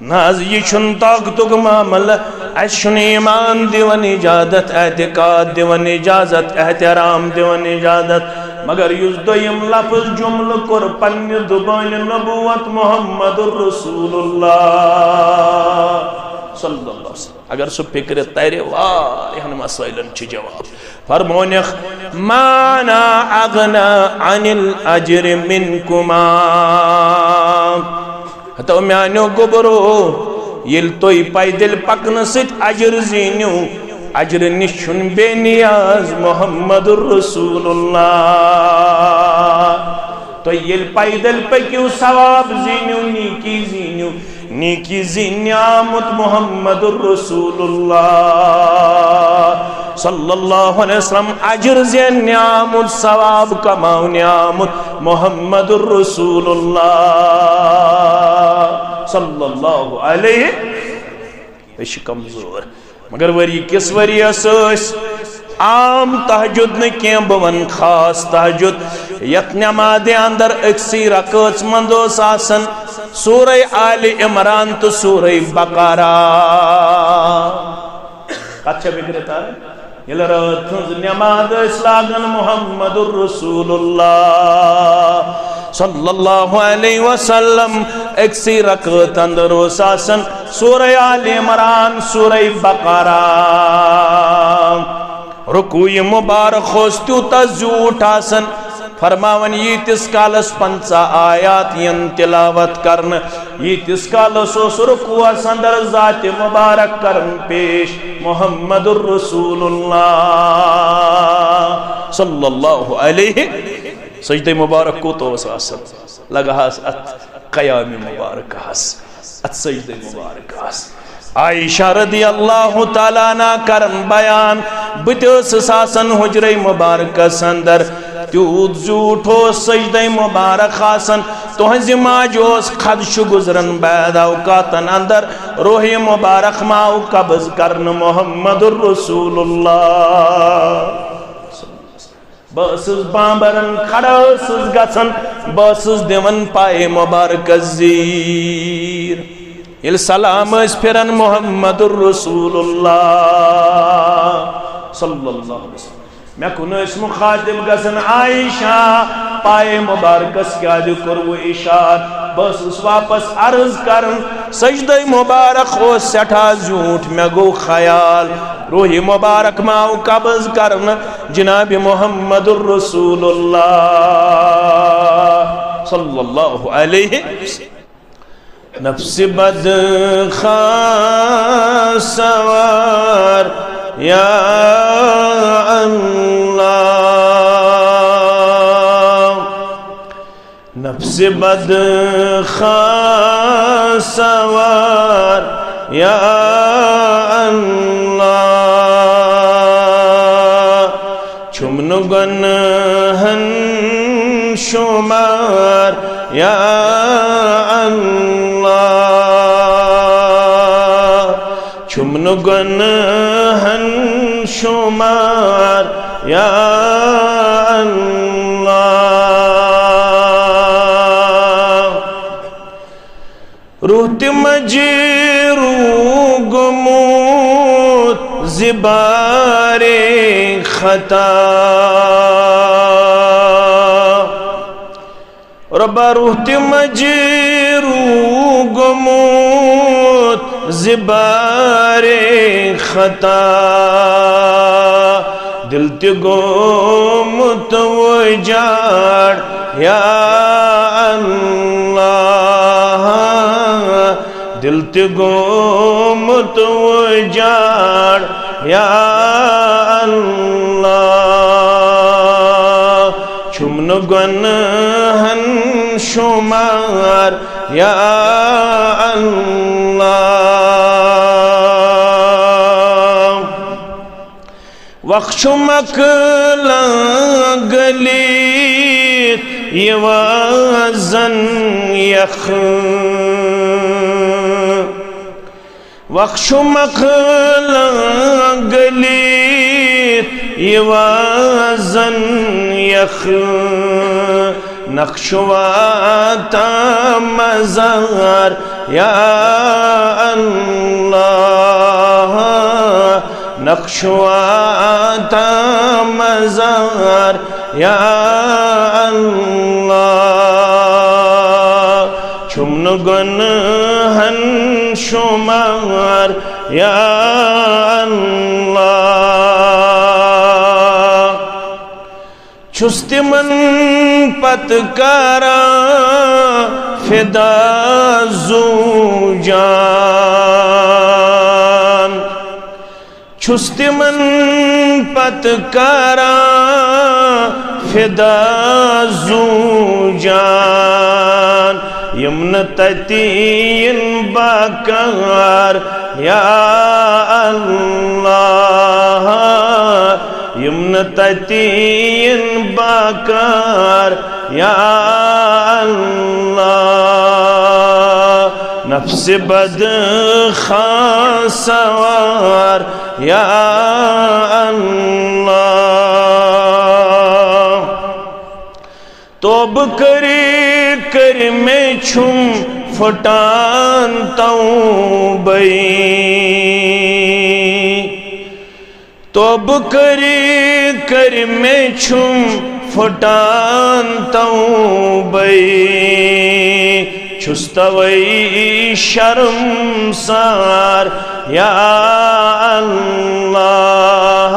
नाज ये ताकतुक मामला अशन ईमान दिवन इजाजत एहतिकाद दिवन इजाजत एहतराम दिवन इजाजत मगर युस दोयम लफ्ज जुमल कर पन्ने दुबान नबुवत मुहम्मदुर रसूलुल्लाह सल्लल्लाहु अलैहि वसल्लम अगर सो फिक्र तरे वारिहन मसाइलन छ जवाब फरमोनख माना अगना अनिल अजर मिनकुमा तो म्यानो गोबरो ये तोय पैदल पकन सत अजर जीन्यू अजर निशुन बेनियाज मोहम्मदुर रसूलुल्लाह तो ये पैदल पक्यू सवाब जीन्यू नीकी जीन्यामत मोहम्मदुर रसूलुल्लाह सल्लल्लाहु अलैहि वसल्लम अजर ज़ेन न्यामत सवाब कमाओ न्यामत मोहम्मदुर रसूलुल्लाह सल्लल्लाहु अलैहि वसल्लम कमजोर मगर वरी किस वरी आम तहजुद न क्या बवन खास तहजुद यत नमाज़े अंदर अक्सी रकात मंदोस आसन सूरह आले इमरान तो सूरह बकरा अच्छा बिगड़ता है ये नमाज लागन मुहम्मदुर रसूलुल्लाह सल्लल्लाहु अलैहि वसल्लम अक्सी रकात अंदर आसन सूरह आले इमरान सूरह बकरा रुकूय मुबारक होस्तूता झूठ आसन फरमावन यीतिस कालस 50 आयात यन तिलावत करन यीतिस कालस रुकूस अंदर जात मुबारक करन पेश मुहम्मदुर रसूलुल्लाह सल्लल्लाहु अलैहि सजदे मुबारक को तो आसन लगहस अत क़याम मुबारक हस अत सजदे मुबारक हस आयशा रदी अल्लाह ताला ना करन बयान बतस आसन हुजरे मुबारक अंदर तूत झूठो सजदे मुबारक आसन तुहज माजोस खदश गुजरन बैद औकातन अंदर रोहे मुबारक माओ कब्ज करन मुहम्मदुर रसूलुल्लाह बस बाबरन खड़स गसन बस दिवन पाए मुबारक जीर इल सलाम फिरन मुहम्मदुर रसूलुल्लाह सल्लल्लाहु अलैहि वसल्लम मैं कुन मुखातिब गसन आयशा पाए मुबारकस क्या जो कर वो इशार बस उस वापस अर्ज करन सजदे मुबारक हो सठा झूठ मैं गो ख्याल रोही मुबारक माओ कब्ज करन जनाब मुहम्मदुर रसूलुल्लाह सल्लल्लाहु अलैहि नफ्स बद खासवार या अल्लाह नफ्स बद खासवार या अल्लाह छुमन गनहन शुमार या छुमन गनहन शुमार या अल्लाह रूत मजरू गुमूत ज़िबारे खता रब्बा रूत मजरू गुमूत ज़िबारे खता दिल ते गोमुत वो जाड़ या अल्लाह दिल ते गोमुत वो जाड़ या अल्लाह छुमन गनहन शुमार या अल्लाह वख्शुमक लगलीत यवाजन यख वख्शुमक लगलीत यवाजन यख नक्शवाता मज़ार या अल्लाह नक्शवाता मज़ार या अल्लाह चुमन गुनहन शुमार या अल्लाह चुस्तिमन पतकारा फिदा ज़ूजान चुस्तिमन पतकारा फिदा ज़ूजान यमन ततीन बाकार या अल्लाह यमन ततीन बाकार या अल्लाह नफ्स बद खासवार या अल्लाह तोब करे कर में छुम फटान तौबई तोब करे कर में छुम फटान तौबई छुस्तवई शर्मसार या अल्लाह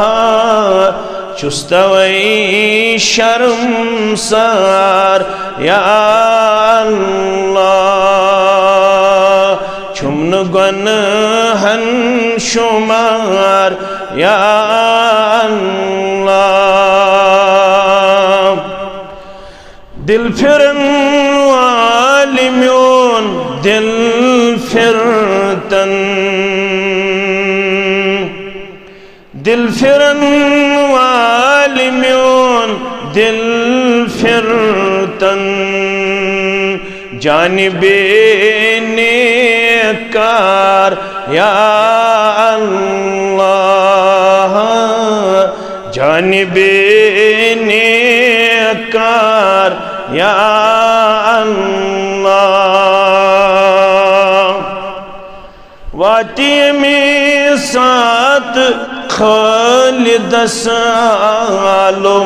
चुस्तवई शर्मसार या अल्लाह छुमन गुनहन शुमार या अल्लाह दिल फिरन वाली म्योन दिल फिरतन दिल फिरन वाली म्योन दिल फिरतन जानिबे नेकार या अल्लाह जानिबे नेकार या अल्लाह वाती में साथ खालिद सालों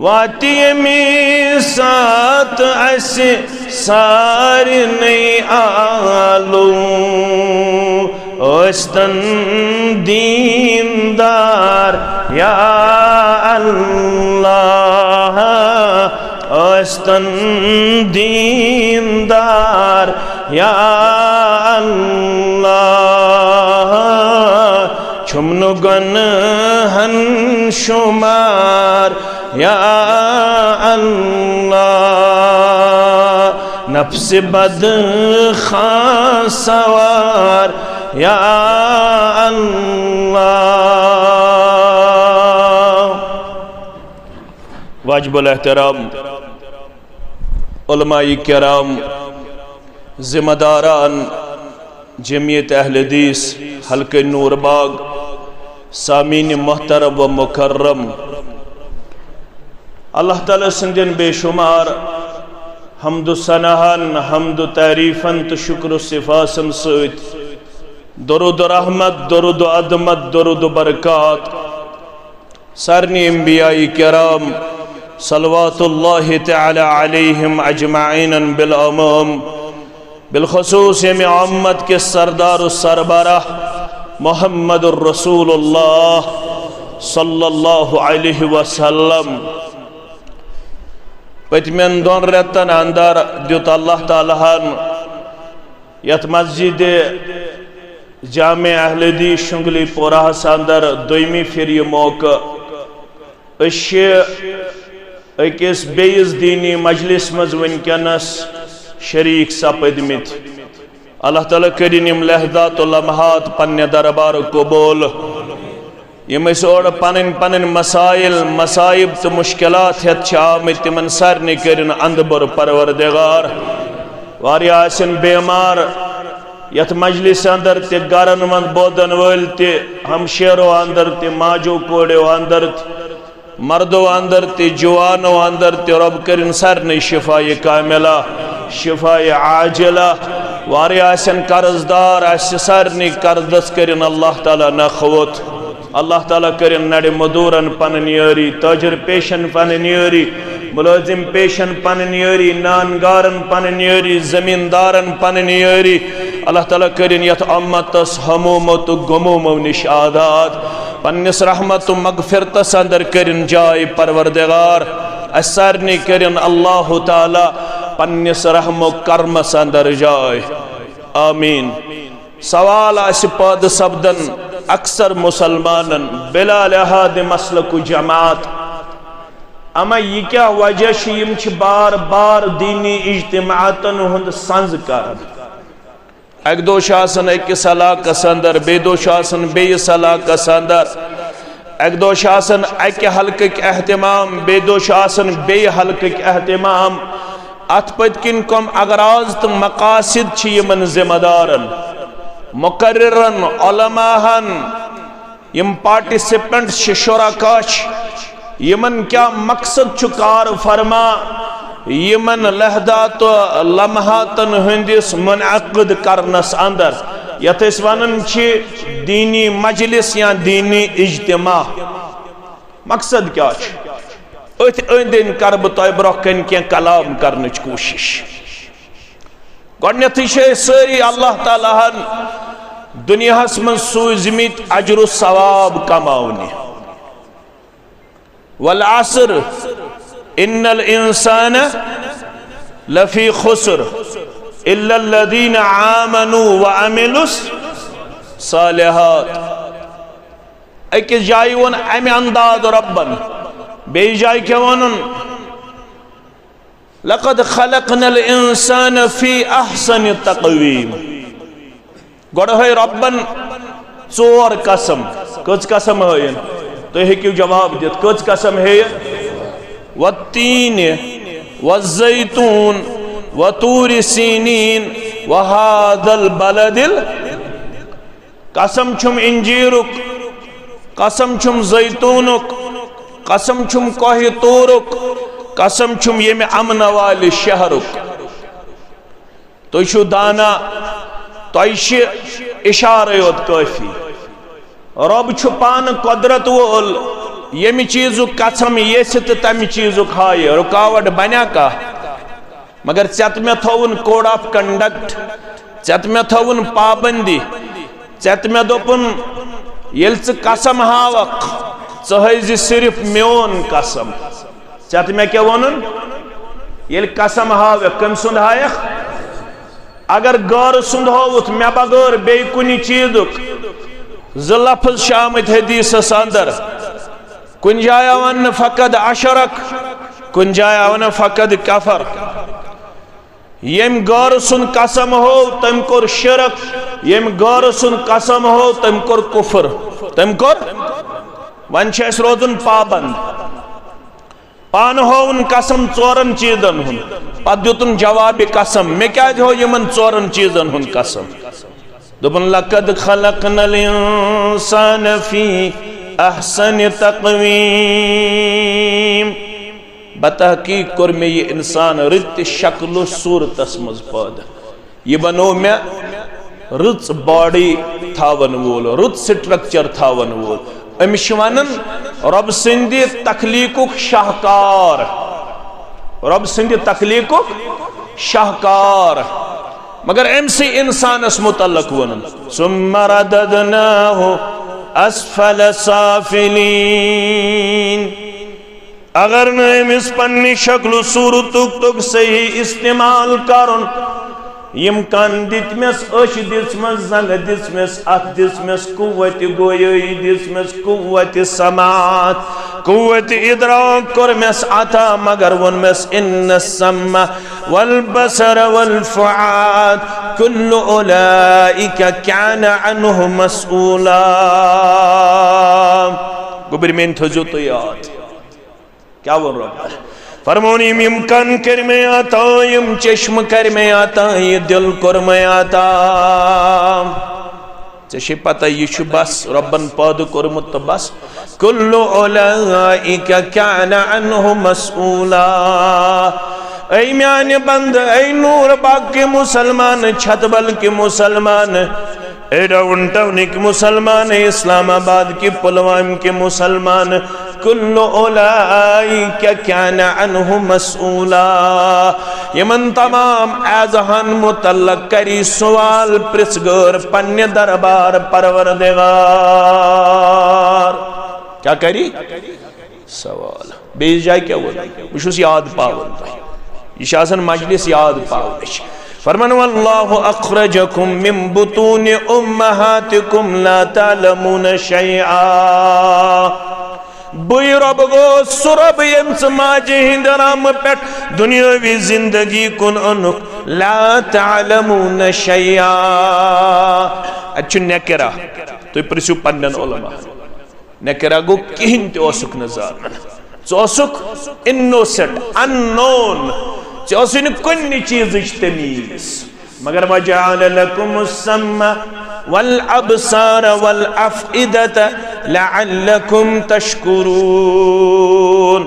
वाती में साथ ऐसे सारे नई आलों ओस्तन दीनदार या अल्लाह ओस्तन दीनदार या अल्लाह छुमन गुनहन शुमार या अल्लाह नफ्स बद खासवार या अल्लाह वाजिबुल एहतराम उलमाए किराम जिम्मेदारान जमीयत अहले हदीस हल्के नूरबाग सामीन मोहतरम व मुकर्रम अल्लाह ताला संजन बेशुमार हमदु सनाहन हमदु तारीफन तो शुक्र सिफासन सत दरुद रहमत दरुद अदमत दरुद बरकात सारनी अंबियाई किराम सलवातुल्लाहि तआला अलैहिम अजमाइन बिल अमम बिलखुसूस में अम्मत के सरदार सरबराह मुहम्मदुर रसूलुल्लाह सल्लल्लाहु अलैहि वसल्लम पतमेन दोन रेतन अंदर दुत अल्लाह तालाहन यत मस्जिद जामे अहले हदीस शुंगली पोराहस अंदर दोयमी फिर यह मौका अकिस बेइस दीनी मजलिस मज वनकनस शरीक सपदमित अल्लाह ताला करिन यम लहज़ात व लम्हात पन्ने दरबार कबूल यम और पन पन मसाइल मसाइब तो मुश्किलात हेत आमत तिमन सारने करिन अंदबर परवरदिगार वारिया आसन बेमार यथ मजलिस अंदर ते गरन मन बोदन वल ते हमशेरो अंदर ते माजो कोड़ो अंदर मर्दो अंदर ते जवानो अंदर ते रब करिन सारने शिफा कामिला शिफाए आजिला वारे आसन कर्जदार आस सारनी कर्जस करिन अल्लाह ताला नखवत अल्लाह ताला करिन नड़े मदूरन पन यारी ताजर पेशन पन यारी मुलाजिम पेशन पन यारी नानगारन पन यारी जमींदारन पन यारी अल्लाह ताला करिन यथ अम्मतस हमूमत गमूमो निश आदात पन्निस रहमत मगफिरतस अंदर करिन जाय परवरदिगार सारनी करिन अल्लाह ताला पन्निस रहमो कर्मस अंदर जाय आमीन। सवाल आस पद सब्दन अक्सर मुसलमानन बिला लिहाद मसलक जमात अमा यह क्या वजह बार बार दीनी इज्तिमातन हुंद संज कर अक दोश अकिस इलाकस अंदर बे दोश बेस इलाकस अंदर अक दोश अक हल्क एहतमाम बे दोश बे हल्क एहतमाम अत पत्किन कम अगराज तो मकासिद यमन जिम्मेदारन मुकर्रिरन उलमाहन यम पार्टिसिपेंट शुरका यमन क्या मकसद छु कार फरमा यमन लहदात लम्हातन हंदिस मुनअक़िद करनस अंदर यथ वनन दीनी मजलिस या दीनी इज्तिमा मकसद क्या अंदन कर बह ब्रोह कन क्या कलाम करन कोशिश गथ सारी अल्लाह ताला दुनिया मन सूजमित अजर सवाब कमाने वल असर इन्नल इंसान लफी खुसर इल्लल्लज़ीना आमनू व अमिलुस सालिहात अकिस जाय वन अमे अंदाज रब्बन बे जाय क्या वनुन लक़द खलक़नल इंसान फी अहसन तक़वीम गोड़ है रब्बन चोर कसम कच कसम है तो हेक्यू जवाब दित कच कसम है वत्तीन वज़्ज़ैतून वतूर सीनीन वहादल बलदिल कसम छुम इंजीरुक कसम छुम जैतूनुक कसम छुम कोह तूरुक कसम छुम ये में अमन वाले शहरुक तो छु दाना तो इशारे योत काफी रब छु पान कुदरत वोल यमि चीजु कसम ये तो तमि चीजु हाय रुकावट बना का मगर चत में थोन कोड ऑफ कंडक्ट चत में थोन पाबंदी चत में दोपुन येल कसम हावक चह सिर्फ म्योन कसम चत में क्या वनुन येल कसम हावक कम सुंद हायक अगर गौर सुंद होवुत मे बगैर बे कुनि चीजुक ज लफ्ज शामित हदीस अंदर कुन जाया वन फकद अशरक कुन जाया वन फकद कफर यम गौर सुन कसम हो तम कोर शिरक यम गौर सुन कसम हो तम कोर कुफर तम कोर वन रोजन पाबंद पान हो उन कसम चोरन चीजन हुन पत दुतन जवाब कसम मे क्या हो यमन चोरन चीजन हुन कसम दुपन लक़द खलक़नल इंसान फी अहसन तक़वीम बतहकीक कोर मे ये इंसान रित शक्ल सूरतस मज पैदा ये बनो मे रुच बॉडी थावन वोल रुच स्ट्रक्चर थावन वोल अमिश वनन रब सिंध तखलीकुक शाहकार रब सिंध तखलीकुक शाहकार मगर एमसी इंसानस मुतल्लक वनन सुम्मा रददनाहु अस्फल साफिलीन अगर नमिस पन्नी शक्ल सूरतुक तुक सही इस्तेमाल करुन यम कान दितमेस अश दिसमस जंग दिसमेस अथ दिसमेस कुव्वत गोयई दिसमेस कुव्वत समात कुव्वत इदराक करमेस अता मगर वनमेस इन्न सम्मा वल बसर वल फुआद कुल्लु उलाइका कान अन्हु मसऊला गुबिर में थजो तो याद क्या बोल रहा है फरमोनी यम कान कर में आता यम चश्म कर में आता ये दिल कर में आता चशे पता ये बस रब्बन पैदा कोरमुत बस कुल्लु उलाइका कान अन्हु मसऊला ऐ म्याने बंद ऐ नूर बाग के मुसलमान, छतबल के मुसलमान, ऐ डाउन टाउन के मुसलमान, इस्लामाबाद के पुलवामा के मुसलमान, कुल्लु उलाइका काना अन्हु मसऊला। यमन तमाम आज़हान मुतल्लक करी सवाल प्रिसगर पन्ने दरबार परवरदिगार। क्या करी? सवाल। बेस जाए क्या बोला? मुझे याद पावन ये शासन मजलिस याद पावन। फरमान वल्लाहु अखरजकुम मिन बुतूनि उम्महातिकुम ला तालमून शैआ। बुई रब गो सुरब यम्स माजे हिंदराम पेट दुनियावी जिंदगी कुन अनुक ला तालमून शैआ। अच्छु नेकरा तो प्रसु पन्नन उलमा नेकरा गो किहिन ते ओसुक नजारन ओसुक इनोसेंट अननोन ओसुन कुन चीज तमीज मगर वजअल लकुमुस्सम्मा वल अबसार वल अफइदत लअल्लकुम तशकुरून।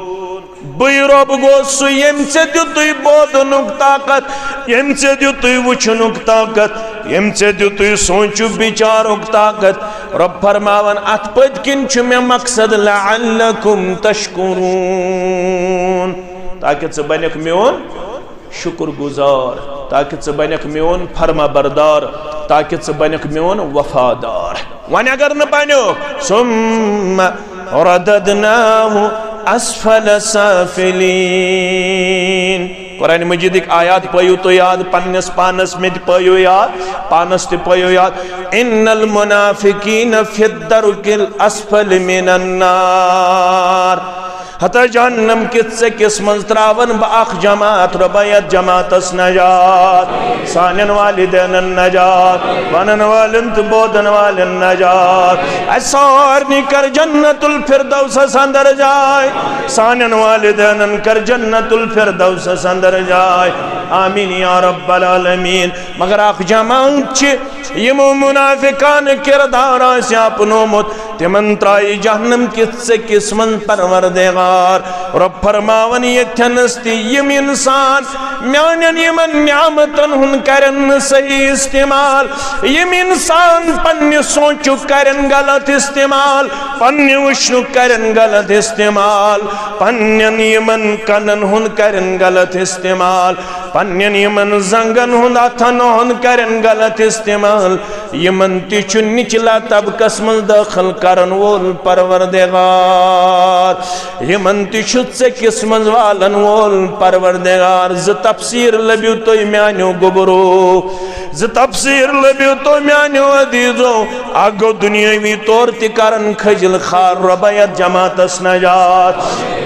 बुई रब गो सु यमसे दितुय बोदनुक ताकत, यमसे दितुय वुचनुक ताकत, यमसे दितुय सोचु विचारुक ताकत। रब फरमावन अत पद किन छु मे मकसद लअल्लकुम तशकुरून, ताकि च बनक मेन शुक्र गुजार, ताकि च बनक मेन फरमा बरदार, ताकि च बनक मेन वफादार। वन अगर न बनो सुम्मा रददनाहु अस्फल साफिलीन। कुरान मजीद एक आयात पयो तो याद, पन्नस पानस में पयो याद, पानस ते पयो याद। इन्नल मुनाफिकीन फिद्दरुकिल अस्फल मिनन नार। हता जहन्नम किस मंज त्रावन बाख जमात रबायत जमातस नजात, सानन वालिदैन नजात, बनन वालिन तो बोदन वालिन नजात। सारनी कर जन्नतुल फिरदौस अंदर जाए, सानन वालिदैन कर जन्नतुल फिरदौस अंदर जाए। आमीन या रब्बल आलमीन। मगर आख जमात यमो मुनाफिकान किरदार आसे अपनोमुत तिमन त्राई जहन्नम किस मंज परवरदिगार। रब फरमावन यथनस्ति यम इंसान म्यानन यमन न्यामतन हुन करन सही इस्तेमाल, यम इंसान पन्ने सोचु करन गलत इस्तेमाल, पन्ने वशु करन गलत इस्तेमाल, पन्ने यमन कनन हुन करन गलत इस्तेमाल, पन्ने यमन जंगन हुन अथन हुन करन गलत इस्तेमाल। यमन तिचु निचला तबकस मंज दाखिल करन वोल परवरदिगार, यमन तिचु से किस्मत वालन वोल परवरदिगार। ज तफसीर लबियो तो म्यानो गोबरो, ज तफसीर लबियो तो म्यानो अदीजो। आगो दुनियावी तौर ते करन खजल खार रबायत जमातस नजात,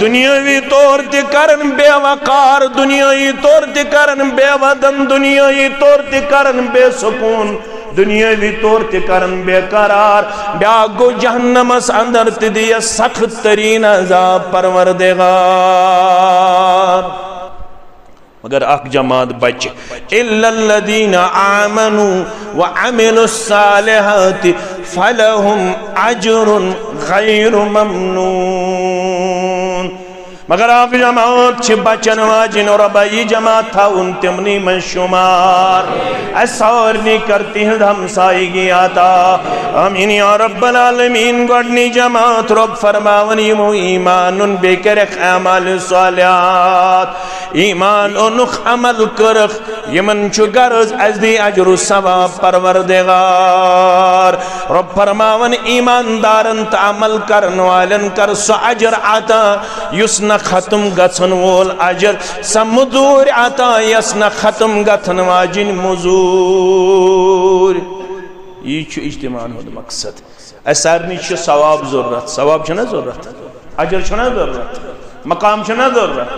दुनियावी तौर ते करन बेवकार, दुनियावी तौर ते करन बेवदन, दुनियावी तौर ते करन बेसुकून, दुनियावी तौर ते करन बेकरार। ब्यागो जहन्नमस अंदर ते दिया सख्त तरीन अज़ाब परवरदिगार। मगर अख जमात बच इल्लल्लज़ीना आमनू व अमिलुस्सालिहाति फलहुम अज्रुन गैरु ममनून। मगर आप जमात बचन वाजिन और अबई जमात था उन तिमनी में शुमार। असौरनी करती है धमसाई आता। आमीन या रब्बल आलमीन। गडनी जमात रब फरमावन यमो ईमानुन बेकर अमाल सालिहात, ईमान उनुख अमल करख यमन छु गर्ज अजदी अजरु सवाब परवरदिगार। रब फरमावन ईमानदारन त अमल करन वालन कर सो अजर आता युस न खत्म गथन वोल अजर, समुदूर आता यस न खत्म गथन वाजिन मुजूर। ये इज्तिमान होद मकसद सारनी सवाब जरूरत, सवाब छना जरूरत, अजर छना जरूरत, मकाम छना जरूरत,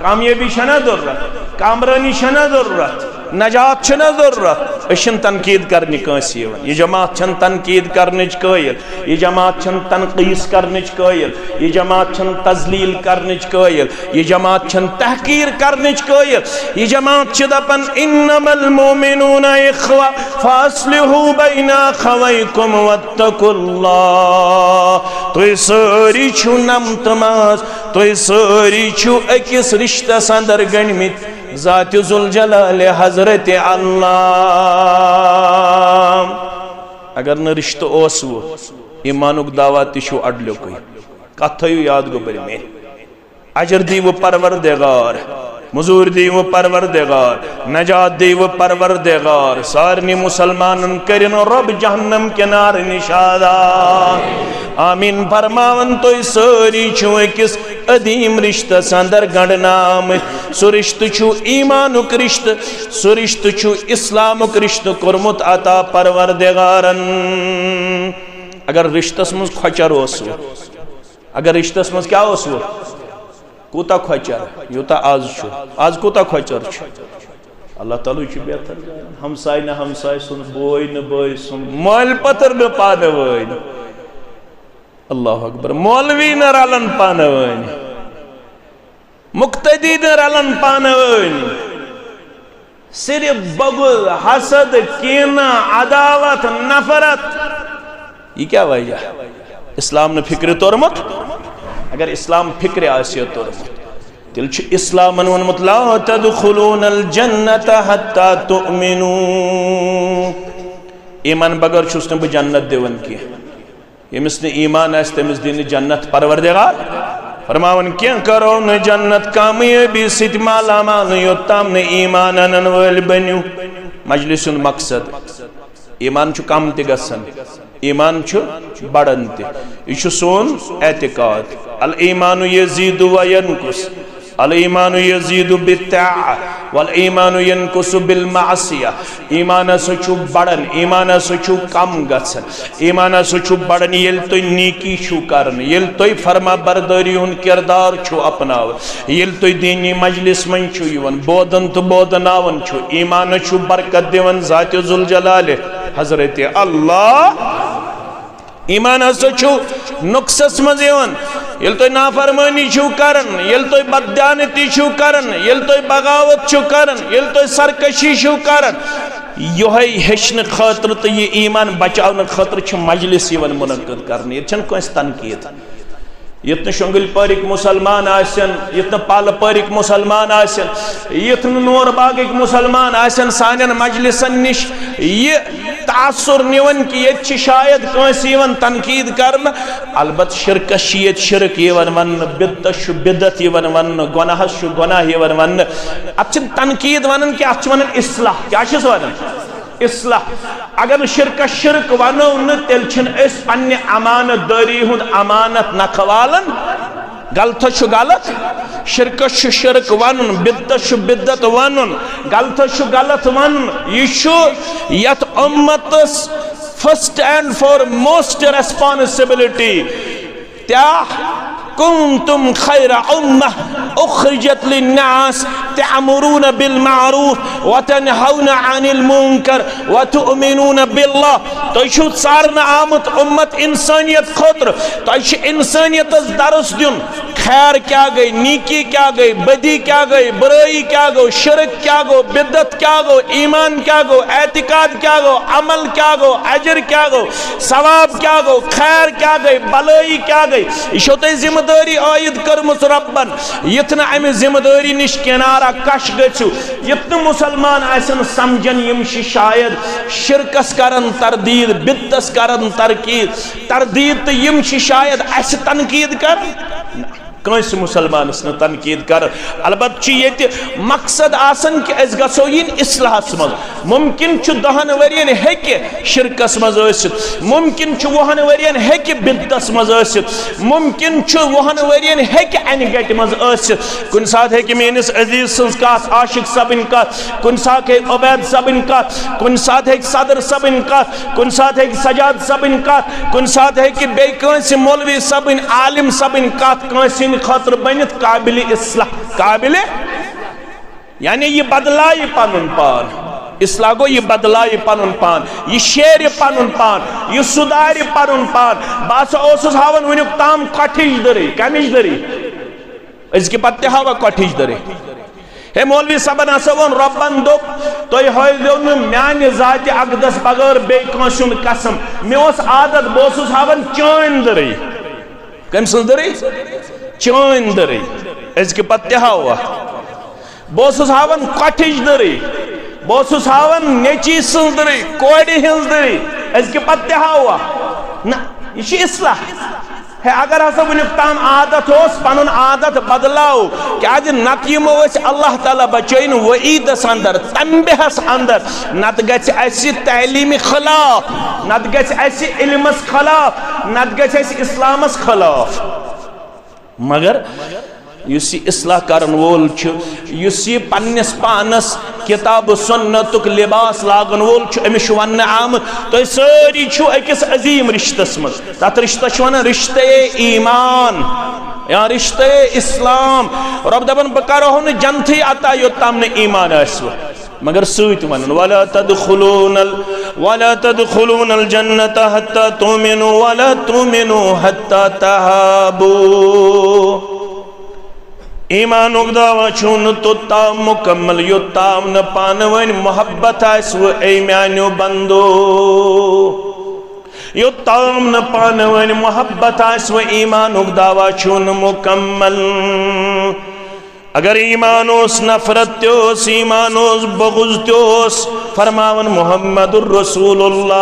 कामयाबी छना जरूरत, कामरानी छना जरूरत, नजात छना जरूरत। अशन तनकीद करने कंसी ये जमात छन तनकीद करनिच कायल, ये जमात छन तनकीस करनिच कायल, ये जमात छन तजलील करनिच कायल, ये जमात छन तहकीर करनिच कायल। ये जमात छ दपन इन्नमल मोमिनूना इख्वा फास्लिहू बैना अखवैकुम वत्तकुल्लाह। तुय सारी छु नमतमाज, तुय सारी छु अकिस रिश्तस अंदर गणमित, ज़ात ज़ुल जलाल हज़रत अल्लाह। अगर न रिश्त ओस वो ईमानुक दावा तिशु अडलो कोई कथयु याद गोबर में अजर दी वो परवरदिगार, मजूर दी वो परवरदिगार, नजात दी वो परवरदिगार, सारनी मुसलमानन करिन रब जहन्नम के नार निशादा। आमीन फरमावन तो सारी छु किस अदीम रिश्ता संदर गणनाम। सो रिश्त छु ईमानुक रिश्त, सो रिश्त छु इस्लामुक रिश्त कुरमुत अता परवरदिगारन। अगर रिश्तस मज खोचर ओसु, अगर रिश्तस मज क्या ओसु कूता खोचर यूता आज कूता खोचर अल्लाह ताला छु बेहतर हमसाय न हमसाय सुन बोय न बोय सुन मोल पतर न पानवन। अल्लाह अकबर। मौलवी न रलन पानवन, मुक्तदी न रलन पानवन। सिर्फ बगुल हसद कीना अदावत नफरत ये क्या वजह? इस्लाम ने फिक्र तोरमत। अगर इस्लाम फिक्र आसिय तोरमत तिल छु इस्लामन वनमत ला तदखुलूनल जन्नत हत्ता तुमिनू। ईमान बगर छुस न जन्नत देवन की। यमिस ने ईमान आस तमिस दिन जन्नत परवरदिगार फरमावन क्या करो न जन्नत कामयाबी सित माला मान योत्ताम ने ईमान अनन वल बन्यू। मजलिसुन मकसद ईमान छु कम ते गसन, ईमान छु बड़न ते। यह सोन एतिकाद। अल ईमानु यज़ीदु व यनकुस, अल ईमानु यज़ीदु बित्ताअ वल ईमानु यनकुसु बिल मासिया। ईमान सु बड़न, ईमान सु कम गसन। ईमान सु बड़न येल तो नीकी छु करन, येल तो फरमा बरदारी हुन किरदार छु अपनाव, येल तो दीनी मजलिस मन छु यवन बोदन तो बोदनावन छु। ईमान छु बरकत दिवन ज़ात ज़ुल जलाल हज़रत अल्लाह। ईमान छु नुक्सस मज यवन येल तो नाफरमानी छु करन, येल तो बददानती छु करन, येल तो बगावत छु करन, येल तो सरकशी छु करन। योहै हेचन खतर तो ये ईमान बचावन खतर छु मजलिस यवन मुनक्कद करन। ये छन कोई तनकीद। यत्न शंगल परिक मुसलमान आसन, यत्न पाल परिक मुसलमान आसन, यत्न नोर बागिक मुसलमान आसन सानन मजलिसन निश ये तासुर निवन कि ये शायद कंसी यवन तनकीद करन। अलबत शिरकश ये शिरक यवन वन, बिदत बिदत यवन वन, गुनाह गुनाह यवन वन। अब तनकीद वनन कि अच वनन इस्लाह। क्या वनन? इस्लाह। अगर शिरक शिरक वनो न तेल पन्ने अमानत दारी हुंद अमानत नखवालन। गलत छु गलत, शिरक शिरक वनुन, बिदत बिदत वनुन, गलत गलत वनुन। यह यत उम्मतस फर्स्ट एंड फॉरमोस्ट रेस्पॉन्सिबिलिटी। त्या कुंतुम खैरा उम्मह उखरिजत लिन्नास तअमुरून बिल मारूफ व तनहौना अनिल मुनकर व तुमिनून बिल्लाह। तो सारन आमत उम्मत इंसानियत खतर। तो इंसानियत दरस दिन खैर क्या गई, नीकी क्या गई, बदी क्या गई, बुराई क्या गो, शिरक क्या गो, बिदत क्या गो, ईमान क्या गो, एतिकाद क्या गो, अमल क्या गो, अजर क्या गो, सवाब क्या गो, खैर क्या गई, भलाई क्या गई। यह जिम्मेदारी आयद कर्मस रब्बन। यत्न अमि जिम्मेदारी निश किनारा कश गु, यत्न मुसलमान आसन समझन यम शायद शिरकस करन तरदीद, बिदतस करन तरदीद तो यम शायद अस तनकीद कर कंस मुसलमानस न तनकीद कर। अलबत्त ये मकसद आसन कि अस गसो इन इस्लाहस मज। मुमकिन 10 वरियन हेके शिरकस मज आसित, मुमकिन 20 वरियन हेके बिदतस मज आसित, मुमकिन 20 वरियन हेके अनगट मज आसित। कुन साथ हेके मेनिस अजीज सन्स कथ आशिक सबन कथ, कुन साथ हे उबैद सबन कथ, कुन साथ हे सदर सबन कथ, कुन साथ हे सजाद सबन कथ, कुन साथ हे कि बे कंस मौलवी सबन आलिम सबन कथ कंस खतर बनित काबिल इस्लाह। काबिल यानी ये बदलाय पनुन पान, इस्लाह गो ये बदलाय पनुन पान, ये शेर पनुन पान, ये सुधार पनुन पान। बास ओसुस हावन वनुक ताम कठिज दरे, कमिज दरे इसके पत्ते हावा कठिज दरे। हे मौलवी सबन असवन रब्बन दोप तो हयदो म्यान जाति अकदस बगैर बे कंसुन कसम। मे ओस आदत बोसुस हावन चैन दरे, कम सुन दरे चैन दरे इसके पत्ते हावा। बहुत हावन कठिज दरी बहुत हावन नेची सज दरी कोड़ी हिंज दरी अजक पत्ते हावा ना ये इस्लाह है अगर हसा वुनुक ताम आदत होस पनुन आदत बदलाओ क्या नत यमो अल्लाह ताला बचैन वईदस अंदर तंबेहस अंदर नत गछ असि तलीम खिलाफ नत गछ असि इल्मस खिलाफ नत गछ असि इस्लामस खिलाफ मगर युस इस्लाह करन वोल युस पन्नस पानस किताब सुन्नतुक लिबास लागन वोल अमिश वन आम तो सारी अकिस अजीम रिश्तस मज तथ रिश्ता वन रिश्ते ईमान या रिश्ते इस्लाम रब दपन बह करो न जनथी अता योत्ताम न ईमान आसव मगर सत वन वला तदखुलूनल जन्नत हत्ता तुमिनु वला तुमिनु हत्ता तहाबू ईमान दावा छून तोता मुकम्मल योत्ताम न पानवन मोहब्बत आसव ए म्यानो बंदो योत्ताम न पानवन मोहब्बत आसव ईमान दावा छून मुकम्मल अगर ईमान ओस नफरत त्योस ईमान ओस बगुज त्योस फरमावन मुहम्मदुर रसूलुल्लाह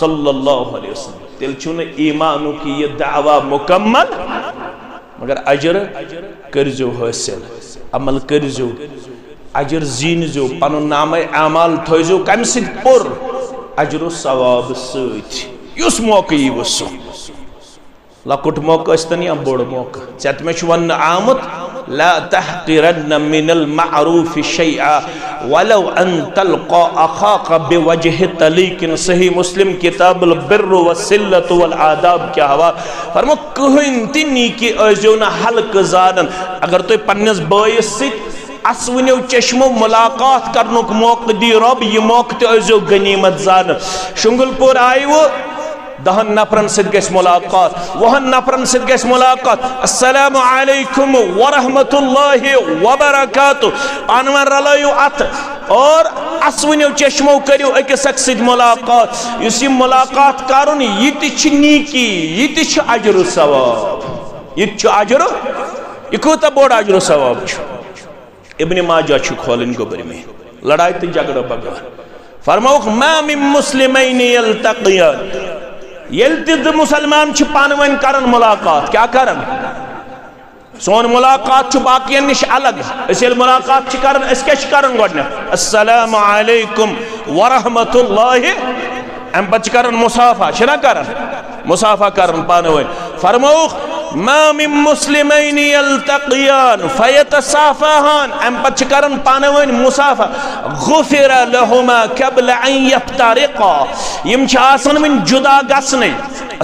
सल्लल्लाहु अलैहि वसल्लम तिल छून ईमानु की ये दावा मुकम्मल मगर अजर करजो हासिल अमल करजो अजर जीनजो पनुन नाम अमाल थोजो कम पुर अजरो सवाब सत मौका यी सो लकुट मौका स्तन या बोड़ मौका चत मे वन आमुत ला तहक़िरन्न मिनल मअरूफ शैआ वलौ अन तल्क़ा अख़ाक बिवजह तलीक़िन सही मुस्लिम किताबुल बिर्र वसिल्लत वल आदाब क्या हवा फरमा कहीं तिनी की अजो न हल्क जानन अगर तो पन्नस बायस असवनो चश्मो मुलाकात करनुक मौका दी रब ये मौका तो अजो गनीमत जान शुंगलपुर आय वो 10 नफरन सद मुलाकात 10 नफरन सद मुलाकात अस्सलामु अलैकुम व रहमतुल्लाहि व बरकातुहू पानवन रलायु अत और असवनो चश्मो करियो अकिस सद मुलाकात युस मुलाकात करुन ये नीकी ये अजर सवाब ये अजर ये कूता बोड़ अजर सवाब इब्न माजा खोलन गोबर में लड़ाई तो झगड़ा बगैर फरमाउक मा मिन मुस्लिमैनि यल्तक़ियान येल तिद मुसलमान पानवन करन मुलाकात क्या करन सोन मुलाकात बाकियन निश अलग असल मुलाकात करन क्या करन गोडने अस्सलामु अलैकुम व रहमतुल्लाहि अम पच करन मुसाफा छना करन मुसाफा करन पानवन फरमाउक मा मिन मुस्लिमैनि यल्तक़ियान फयतसाफ़हान अम पच करन पानवन मुसाफा गुफिर लहुमा क़ब्ल अन यफ्तरिक़ा यम छ आसन वन जुदा गसने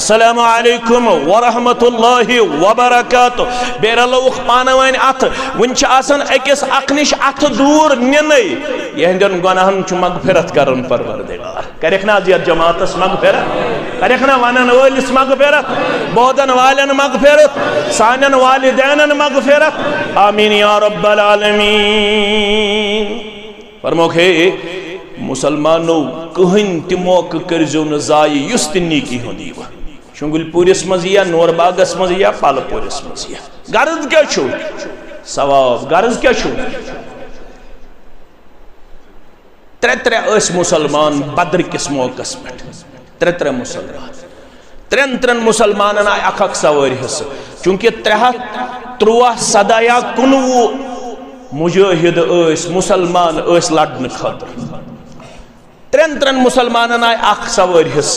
अस्सलामु अलैकुम व रहमतुल्लाहि व बरकातुहू बेरलौख पानवन अथ वन छ आसन अकिस अखनिश अथ दूर निने यहंदन गुनाहन छ मगफिरत करन परवरदिगार करख ना जियत जमातस मगफिरत करख ना वनन वलिस मगफिरत बोदन वालन मगफिरत सानन वालिदैन मगफिरत आमीन या रब्बल आलमीन फरमोखे मुसलमानों कहीं ति मौका करजो न जाय युस ति नीकी होंदी व शुंगलपुरिस मज या नौरबागस मज या पालपुरिस मज या गर्ज क्या छु सवाब गर्ज क्या छु त्रे मुसलमान बद्र किस मौकस पे त्रे मुसलमान त्रेन मुसलमान आय अख सवारी हस चूंकि 313 सदा या 19 मुजाहिद मुसलमान लड़न खतर त्रेन मुसलमान आय अख सवारी हस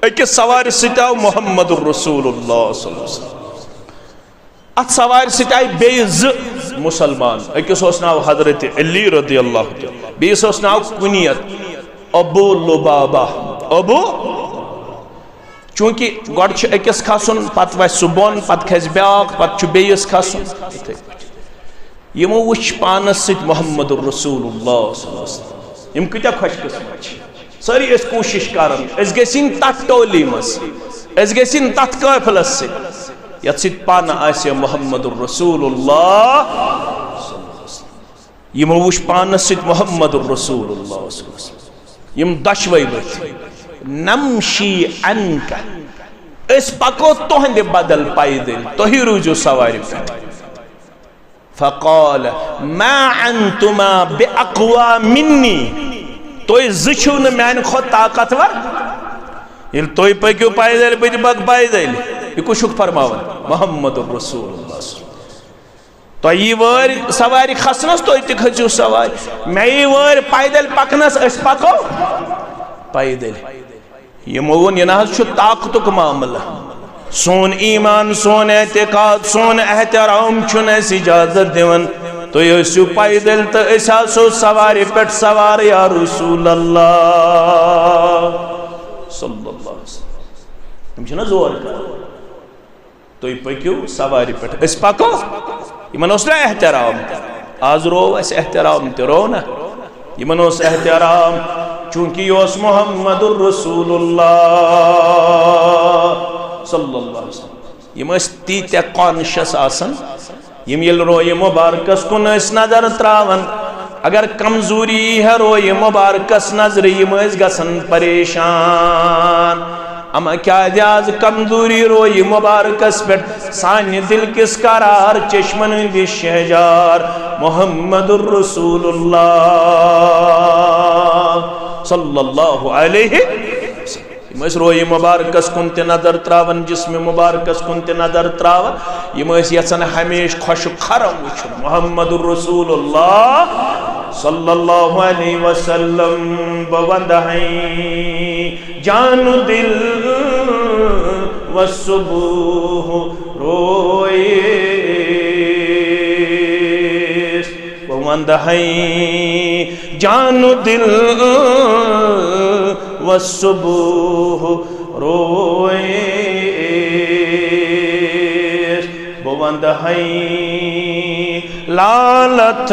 अकिस सवार सव मोहम्मदुर रसूलुल्लाह सल्लल्लाहु अलैहि वसल्लम अत सवार सय बे मुसलमान अकिस नाव हजरत अली रदियल्लाहु तआला बेस नाव कुनियत अबू लुबाबा अबू चूंकि गोड अकिस खसन पत वस बोन पत खस ब्याक पत बेस खसन यमो वुच पानस सत मोहम्मदुर रसूलुल्लाह सल्लल्लाहु अलैहि वसल्लम यम कत्या खुश किस्मत सारी कोशिश कर तथ टोली मज गन तथ काफिलस ये पान आसे मोहम्मदुर रसूलुल्लाह यमो वुच पानस सत मोहम्मदुर रसूलुल्लाह यम दशवै वथ नमशी अनका पको तुहंद बदल पैदल तुही रूजो सवार पे फ़क़ाल मा अन्तुमा बिअक़वा मिन्नी, तुई ज़िछू न म्यान खो ताकतवर, ये तुई पक्यू पैदल बह पक पैदल, यह कुशुक फरमावन मुहम्मदुर रसूलुल्लाह। तो यह वर सवारी खसनस तुई ति खचू सवारी, मैं यह वर पैदल पकनस अस पको पैदल। यमो वोन यह ना ताकतुक मामला, सोन ईमान, सोन एतिकाद, सोन एहतराम छुनस इजाजत दिवन तुई आसू पैदल तो अस आसो सवारी पे सवार या रसूल अल्लाह सल्लल्लाहु अलैहि वसल्लम। तुम जोर कर तुई पक्यू सवारी पे अस पको, यमन ओस ना एहतराम। आज रो अस एहतराम तो रो ना, यमन ओस एहतराम चूंकि योस मुहम्मदुर रसूलुल्लाह सल्लल्लाहु अलैहि वसल्लम। यम तीत्या कॉन्शियस आसन, यम ये रोय मुबारकस कुन नजर त्रावन, अगर कमजोरी है रोय मुबारकस नजर यम गसन परेशान। अमा क्या आज कमजोरी रोय मुबारकस पे सान दिल किस करार चश्मन हंदि शहजार मुहम्मदुर रसूलुल्लाह सल्लल्लाहु अलैहि वसल्लम। रोय मुबारकस कुन ते नजर त्रावन, जिस्म मुबारकस कुन ते नजर त्रावन, यम यसन हमेश खुश खरम वुचुन मुहम्मदुर रसूलुल्लाह सल्लल्लाहु अलैहि वसल्लम। बवंद है जानु दिल व सुबह रोए, बवंद है जानु दिल व सुबह रोए, बुवंद है लालत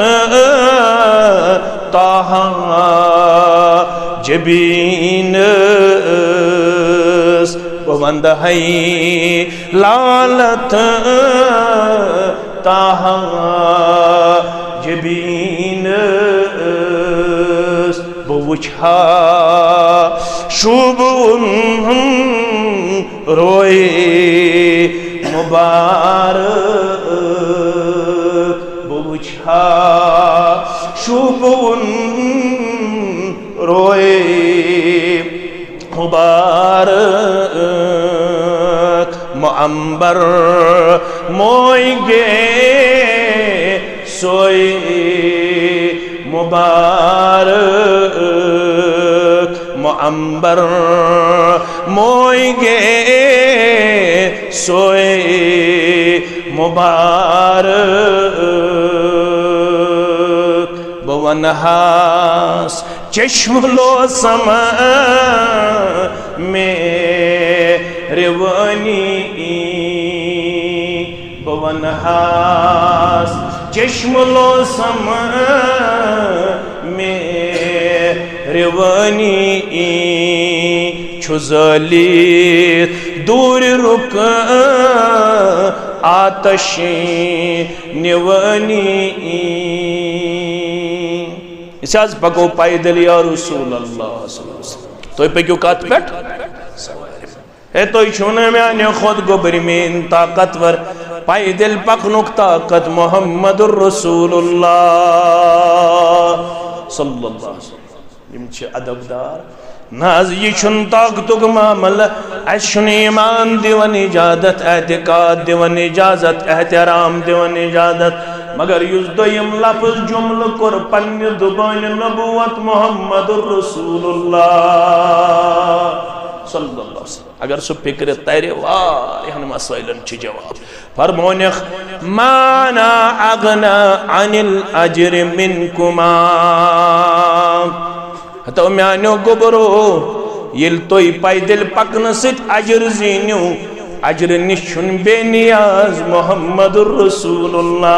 ताहा जबीन, बुवंद है लालत ताहा जबीन। बुझा शुभ रोए मुबारक, बुझा शुभ रोए मुबारक। मुअम्बर मोई गे सोए मुबारक, मुअम्बर मोई गे सोए मुबारक। बवनहास चश्मलो सम में रिवनी, बवनहास चश्मलो सम में रिवनी, छुजली दूर रुक आतशी निवनी। इस आज पको पैदल या रसूल अल्लाह तो पक्यू कत पे तो छुन म्यान खुद गोबर में ताकतवर पैदल पकनुक ताकत मुहम्मदुर रसूलुल्लाह सल्लल्लाहु अलैहि वसल्लम। अदबदार नाज यह ताकतुक मामल, अशन ईमान दिवन इजाजत, एतिकाद दिवन इजाजत, एहतराम दिवन इजाजत, मगर युस दोयम लफ्ज जुमल कर पन्ने दुबान नबुवत मुहम्मदुर रसूलुल्लाह सल्लल्लाहु अलैहि वसल्लम। अगर सो फिक्र तैरे वारिहन मसइलन छ जवाब फरमोने माना अगना अनिल अजर मिनकुमा। तो म्यानो गोबरो ये तोय पैदल पकन सत अजर जीन्यू, अजर निशुन बेनियाज मुहम्मदुर रसूलुल्लाह।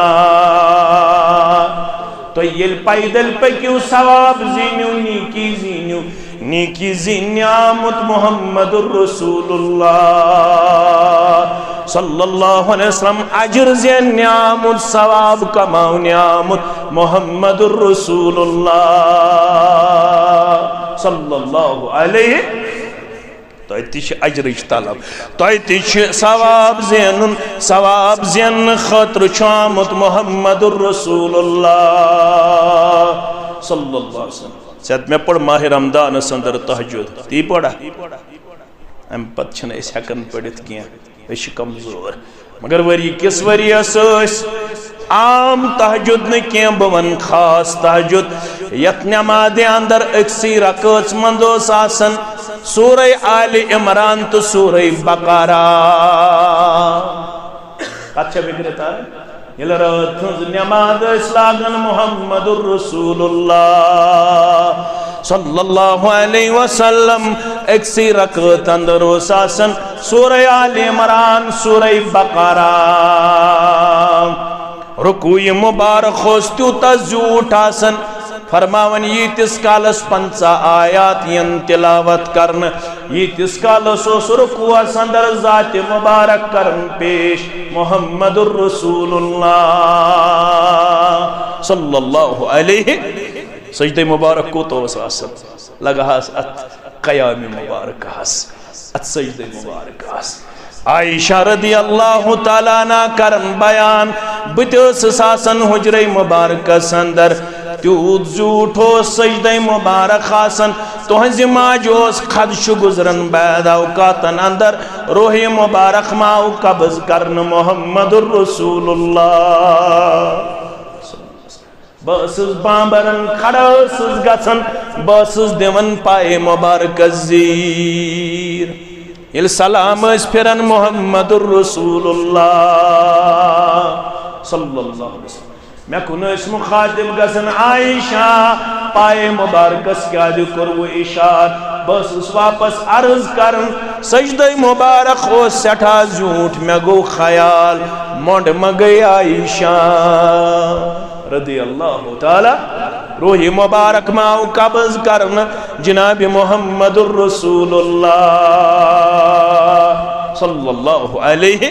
तो ये पैदल पक्यू सवाब जीन्यू, नीकी जीन्यू, नीकी जीन्यामुत मुहम्मदुर रसूलुल्लाह सल्लल्लाहु अलैहि वसल्लम। अजर ज़ेन न्यामुत सवाब कमाओ न्यामुत मुहम्मदुर रसूलुल्लाह सल्लल्लाहु अलैहि तो अजरच तलब तो सवाब ज़ेन खतर आमुत मुहम्मदुर रसूलुल्लाह सल्लल्लाहु अलैहि वसल्लम सत मे पढ़ माह रमदान अंदर तहज्जुद ती पढ़ा अम पत हेकन पढ़ित कह कमजोर मगर वरी किस वरियस आम तहज्जुद न कह बह वन खास तहज्जुद यत नमाज अंदर अक्सी रकअत मंद आसन सूरह आले इमरान तो सूरह बकरा अच्छा बिगड़ता ये रात नमाज लागन मुहम्मदुर रसूलुल्लाह सल्लल्लाहु अलैहि वसल्लम अक्सी रकअत अंदर आसन सूरह आले इमरान सूरह बकरा रुकूय मुबारक होस त्यूता झूठ आसन फरमावन यीतिस कालस 50 आयात यन तिलावत करन यीतिस कालस रुकुअस अंदर जात मुबारक करन पेश मुहम्मदुर रसूलुल्लाह सल्लल्लाहु अलैहि सजदे मुबारक को तो आसन लगास अत क़याम मुबारक हस अत सजदे मुबारक हस आयशा रदी अल्लाह ताला अन्हा करन बयान बतस आसन हुजरे मुबारक अंदर त्यूत झूठो सजदे मुबारक आसन तुहज माज खदश गुजरन बैद औकातन अंदर रोहे मुबारक माओ कब्ज करन मुहम्मदुर रसूलुल्लाह बस बाबरन खड़स गसन बस दिवन पाए मुबारक जीर इल सलाम फिरन मुहम्मदुर रसूलुल्लाह सल्लल्लाहु अलैहि वसल्लम मैं कुनस मुखातिब गसन आयशा पाए मुबारकस क्या कर वो इशार बस वापस अर्ज करन सजदे मुबारक हो सठा झूठ मैं गो ख्याल मोड मगई आयशा रदी अल्लाह ताला रोही मुबारक माओ कब्ज करन जनाब मुहम्मदुर रसूलुल्लाह सल्लल्लाहु अलैहि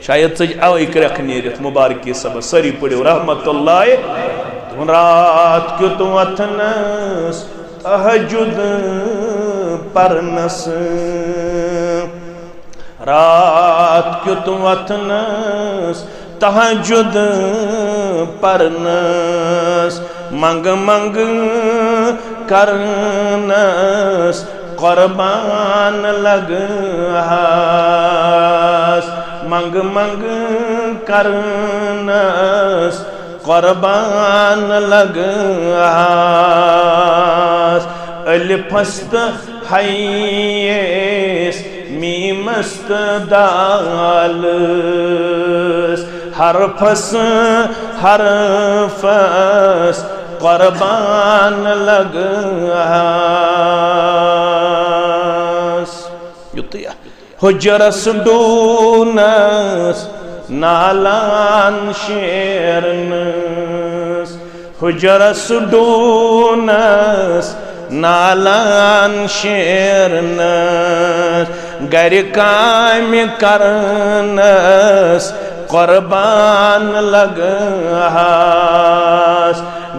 शायद सज अवै क्रख नीरत मुबारक सब सरी पड़ो रहमतुल्लाह रात क्यों तो अथनस तहज्जुद परनस रात क्यों तो अथनस तहज्जुद परनस मंग मंग करनस कुर्बान लगहास मंग मंग करनस कुर्बान लगहास अलिफस्त हैस मीमस्त दालस हरफस हरफस कुर्बान लगहास युतिया हुजरस डूनस नालान शेरनस हुजरस डूनस नालान शेरनस गर काम करनस कुर्बान लगहास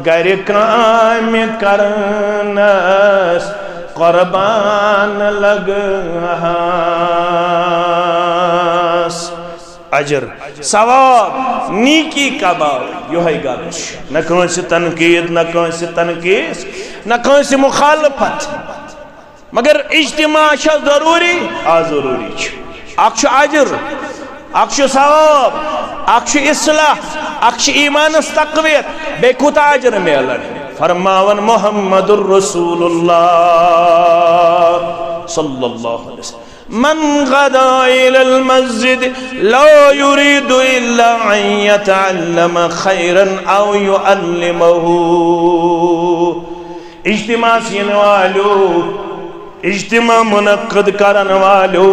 गर काम करनस कुर्बान लगहास अजर सवाब नीकी कबाव योहै गलश न कंस तनकीद न कंस तनकीस न कंस मुखालफत मगर इज्तिमा जरूरी आ जरूरी अख अजर अख सवाब अख इस्लाह अख ईमानस तकवीत बे कुता अजर मिलन फरमावन मुहम्मदुर रसूलुल्लाह सल्लल्लाहु अलैहि वसल्लम मन गदा इलल मस्जिद ला युरीदु इल्ला अन यतअल्लम खैरन औ युअल्लिमहु इज्तिमा सीने वालो इज्तिमा मुनक्कद करन वालो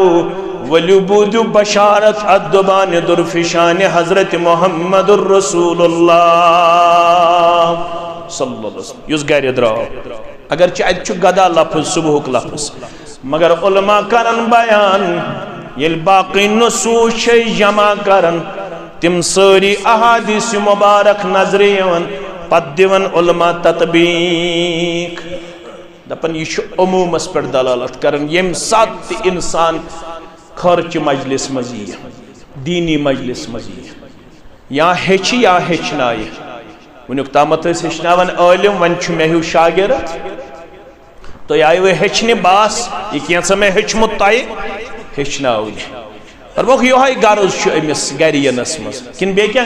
वलु बुदु बशारत अद्दबान दुरफिशान हजरत मुहम्मदुर रसूलुल्लाह सल्लल्लाहु अलैहि वसल्लम युस गर द्राव अगर अत गदा लफ्ज सुबहुक लफ्ज मगर उलमा करन बयान ये बाकी नसूस जमा करन तिम सारी अहादीस मुबारक नजर यवन पत दिवन उलमा ततबीक दपन यह अमूमस पे दलालत कर यम सात इंसान खर्च मजलिस मज दीनी मजलिस मज या हेच या हेचनाय वनुक तामत हेचनावन आलिम वन मे हूँ शागिर्द तो आय वे हेचने बास यह कैसा मे हेचमुत तह हेचनावन और वो योहाय गर्ज अमिस गरियनस मज किन बे क्या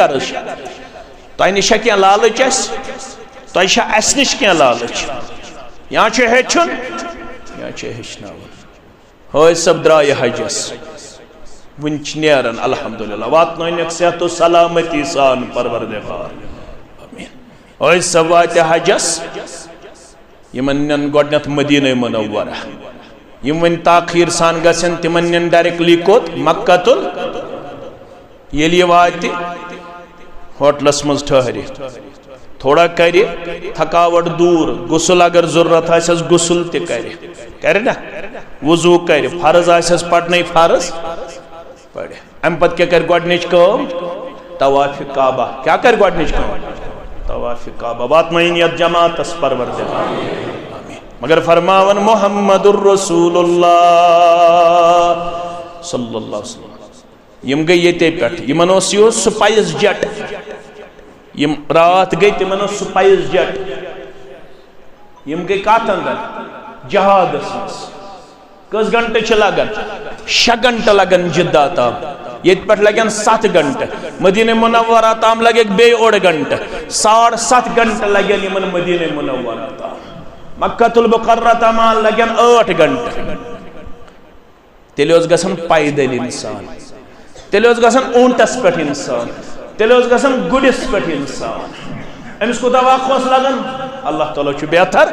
गर्ज तह निश क्या लालच तह अस निश क्या लालच या हेचुन या हेचनावन हज सब द्राय हजस वन नेरन अल्हम्दुलिल्लाह वातन सेहत सलामती सान परवरदिगार हज सब वात हजस यमन गोडनथ मदीना मुनव्वरा यम वन ताखीर सान गसन तिमन निन डायरेक्टली कोत मक्कतुल ये वात होटलस मज ठहर थोड़ा कर थकावट दूर गुसल अगर जरूरत आसस गुसल कर ना वजू कर फर्ज आसस पढ़न फर्ज पढ़ अम पत क्या कर गोडनिच कम तवाफ काबा क्या कर गोडनिच कम तवाफ काबा वातमईनियत जमातस परवरदिगार मगर फरमावन मुहम्मदुर रसूलुल्लाह सल्लल्लाहु अलैहि वसल्लम यम गई ये पे यमन यो स्पाइस जेट यम रात गई तिमन स्पाइस जेट यम गई कत अंदर जहादस कस घंटे लगन 6 घंटे लगन जिद्दा ताम ये पे लगन 7 घंटे मदीना मुनव्वरा ताम लगे बे 1.5 घंटे 7.5 घंटे लगन यमन मदीना मुनव्वरा ताम मक्कतुल मुकर्रमा ताम लगन 8 घंटे तेल गसन पैदल इंसान तेल गसन ऊंटस पे इंसान तेल गसन गुडिस पे इंसान अमिस को वक्त लगन अल्लाह ताला बेहतर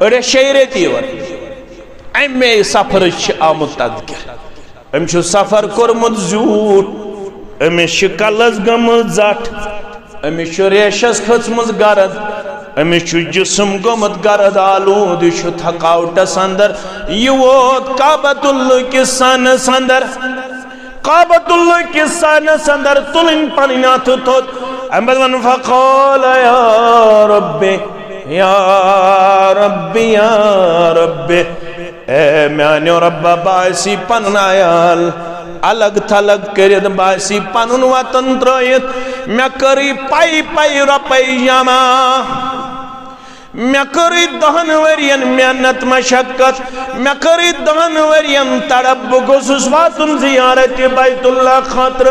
अड़े 6 रेत यर अमे सफर आमुत तदकिर अम सफर कोर्मुत जूट अमिस कलस गमत जट अमिस रेशस खचम गरद अमिस जिसम गोमुत गरद आलूद थकावटस अंदर यह वोत काबतुल्लाह किस सनस अंदर काबतुल्लाह किस सनस अंदर तुलिन पनिनाथ तोत अमदवन फक़ाल या रब्बी या रब्बी या रब्बी ए म्यानो रब्बा बासी पन आयाल अलग थलग कर बासी पन वतन त्रयत मे करी पाई पाई रुपये जमा मे करी 10 वरियन मेहनत मशक्कत मे करी 10 वरियन तड़प गोसुस वातुन जियारत बैतुल्लाह खातिर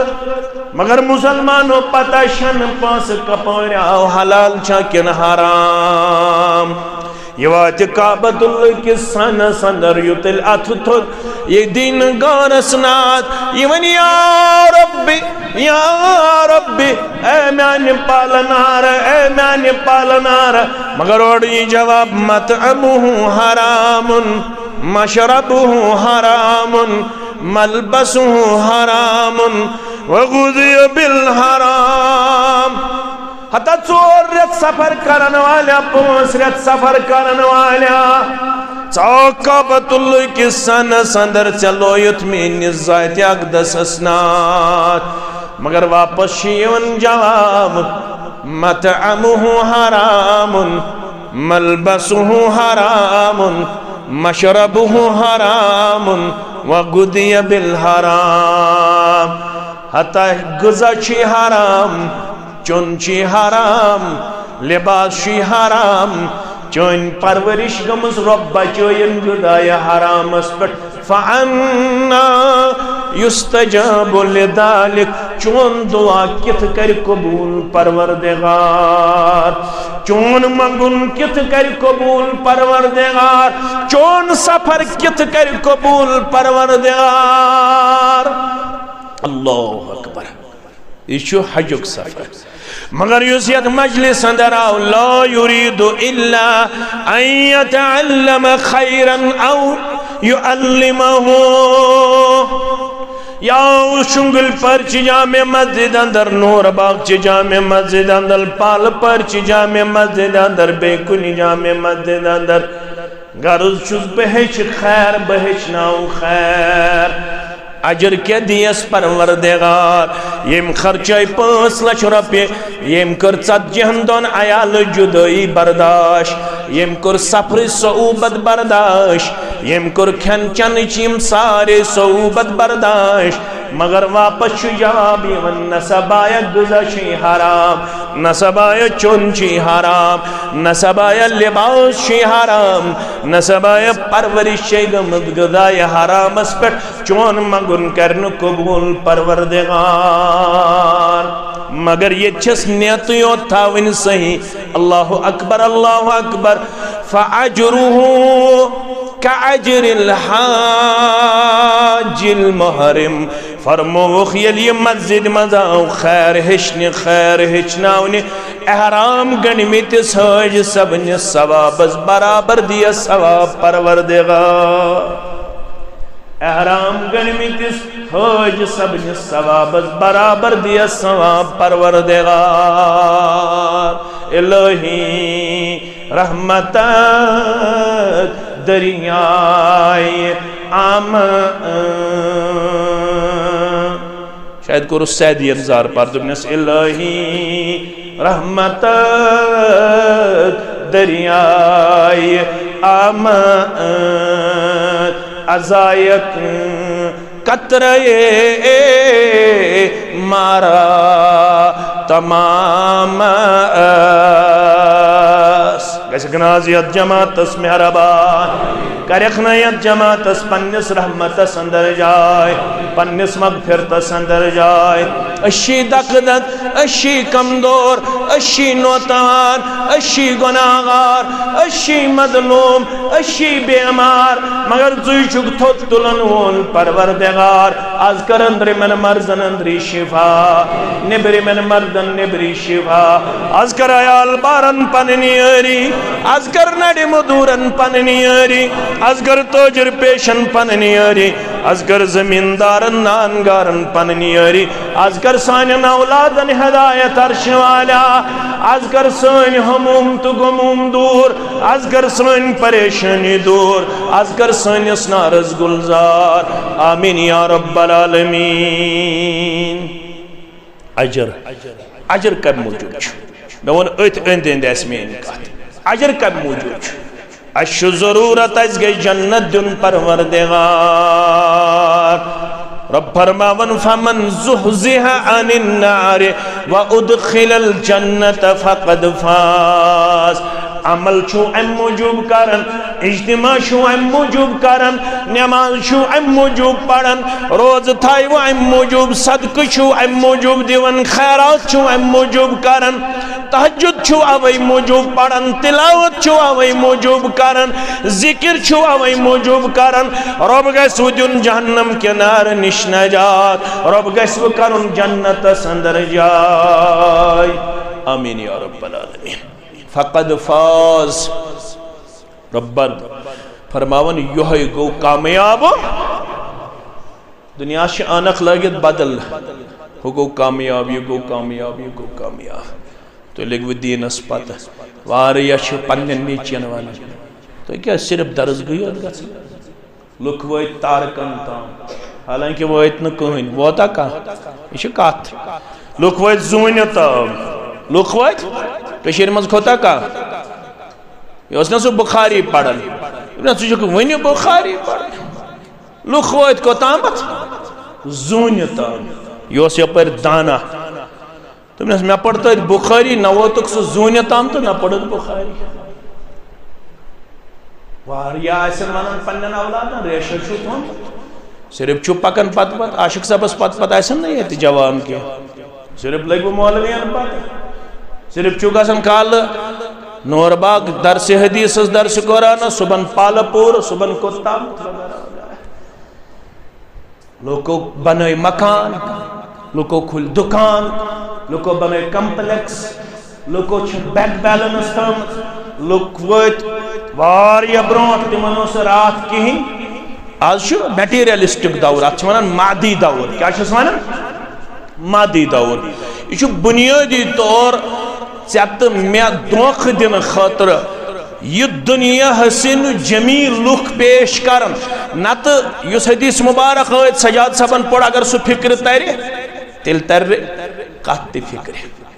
मगर मुसलमानों पता शन पास कपौर हलाल छा किन हराम ये वात काबतुल्लाह के सनस अंदर युतिल अथ थोद ये दिन गानस नाथ ये वन या रब्बी ए म्यान पालनार मगर ओडी जवाब मतअमुहु हरामुन मशरबुहु हरामुन मलबसुहु हरामुन वगुदिय बिल हराम हता 4 रेत सफर करने वाले 5 रेत सफर करने वाले काबतुल्लाह के सनस अंदर चलो युत में जात अक़दस अस्नात मगर वापस जवाब मतअमुहु हरामुन मलबसुहु हरामुन मशरबुहु हरामुन वगुदिय बिल हराम हता गुज़ा हराम चुन हराम लिबास हराम चोन परवरिश गमस रब बचोयन गुदाय हरामस पे फअन्ना युस्तजाबु लिदालिक चोन दुआ कित कर कबूल परवरदिगार चोन मंगुन कित कर कबूल परवरदिगार चोन सफर कित कर कबूल परवरदिगार अल्लाहु अकबर यह हजुक सफर मगर युसियत मजलिस अंदर आओ ला युरीदु इल्ला अन यतअल्लम खैरन औ युअल्लिमहु या शुंगल पर जामे मस्जिद अंदर नूर बाग जामे मस्जिद अंदर पाल पर जामे मस्जिद अंदर बेकुनी जामे मस्जिद अंदर गर्ज छुस बहेच खैर बहेच नाउ खैर अजर क्या दियस परवरदिगार यम खर्चाय 5 लाख रुपये यम कर 40 दोन आयाल जुदाई बर्दाश्त यम कर सफर सऊबत बर्दाश्त यम कर खन चन चिम सारे सऊबत बर्दाश्त मगर वापस जवाब यवन नसबाय गुज़ा शी हराम नसबाय चुन शी हराम नसबाय लिबास शी हराम नसबाय परवरिश गमत गदाय हराम पे चोन मगुन करन कबूल परवरदिगार मगर ये छस नियत यो थावन सही अल्लाहु अकबर फअजरुहु कअजरिल हाजिल मुहरिम फरमोख ये मस्जिद मजाओ खैर हेचनावने एहराम गणमितिस हज सबन सवाबस बराबर दिया सवाब परवरदिगार एहराम गणमितिस हज सबन सवाबस बराबर दिया सवाब परवरदिगार इलाही रहमत दरियाए आम शायद को सैदी इंतजार पर तुमने इलाही रहमत दरियाए आम अजायक कतरे मारा तमाम गनाजियत जमातस मेहरबान करखनयत जमातस पन्निस रहमतस अंदर जाए पन्निस मगफिरतस अंदर जाए अशी दकदत अशी कमजोर अशी नौतान अशी गुनाहगार अशी मजलूम अशी बेमार मगर जुइशुक थोत तुलन वोल परवरदिगार आज कर अंदर मन मर्दन अंदरी शिफा निबरी मन मर्दन निबरी शिफा आज कर आयाल बारन पननियरी आज कर नडी मुदूरन पननियरी आज कर तोजर पेशन पननियरी आज कर जमींदारन नानगारन पननियरी आज कर सानिन औलादन हिदायत अर्श वाला आज कर सन हमूम तो गमूम दूर आज कर सन परेशानी दूर आज कर सनिस नारज गुलजार आमीन या रब्बल आलमीन अजर अजर कब मौजूद मे वन अंद अंद मेन कत अजर कब मौजूद अशु जरूरत अस गई जन्नत दिन परवरदिगार रब फरमावन फमन ज़ुहज़िह अनिन नार व उदखिलल जन्नत फक़द फाज़ अमल छु अम मौजूब करन इज्तिमा छु अम मौजूब करन नमाज छु अम मौजूब पढ़न रोज थाई वो अम मौजूब सदक़ छु अम मौजूब दिवन खैरात छु अम मौजूब करन तहज्जुद छु अवै मौजूब पढ़न तिलावत छु अवै मौजूब करन जिक्र छु अवै मौजूब करन रब गस वुजुन जहन्नम के नार निश नजात रब गस व करन जन्नत अंदर जाय आमीन या रब्बल आलमीन फ़क़द फ़ाज़ रब्बर फरमावन यह गो कामयाब दुनिया से आनख लगित बदल हो गो कामयाब ये गो कामयाब ये गो कामयाब तो लिख दीनस पत वारिया पन्न नीचन वन तो क्या सिर्फ दर्ज गई लुक वत तारकन ताम हालांकि वत न कहन वोता कह कत लुक वत जून ताम लुक वत मज खोता कह यह सह बुखारी पढ़न वन बुखारी पढ़ लुक वत कोताम जून ताम यह यपर दाना तुमने मे पढ़ तो बुखारी न वोतुक सह जून ताम तो न पढ़ बुखारी वन पन्न औलादन रेशर सिर्फ छु पकन पत पत आशिक सबस पत पत ना ये जवान के सिर्फ लग मौलवियन पत सिर्फ छु गसन काल नौरबाग दरस हदीस दरस कुरान सुबन पालपुर सुबन कोत्ताम लोको बने मकान लोको खुल दुकान लोको बने कम्प्लेक्स लोको बैंक बैलेंस तम लोक वत वारिया ब्रोट तिमन रात कहीं आज मटेरियलिस्टिक दौर अत वन मादी दौर क्या वन मादी दौर यह बुनियादी तौर ऐ मे धोख दिन खतर ये दुनिया हसन जमील लुक पेश करन नत युस हदीस मुबारक सजाद सबन पढ़ अगर सु फिक्र तर तिल तर कत फिक्र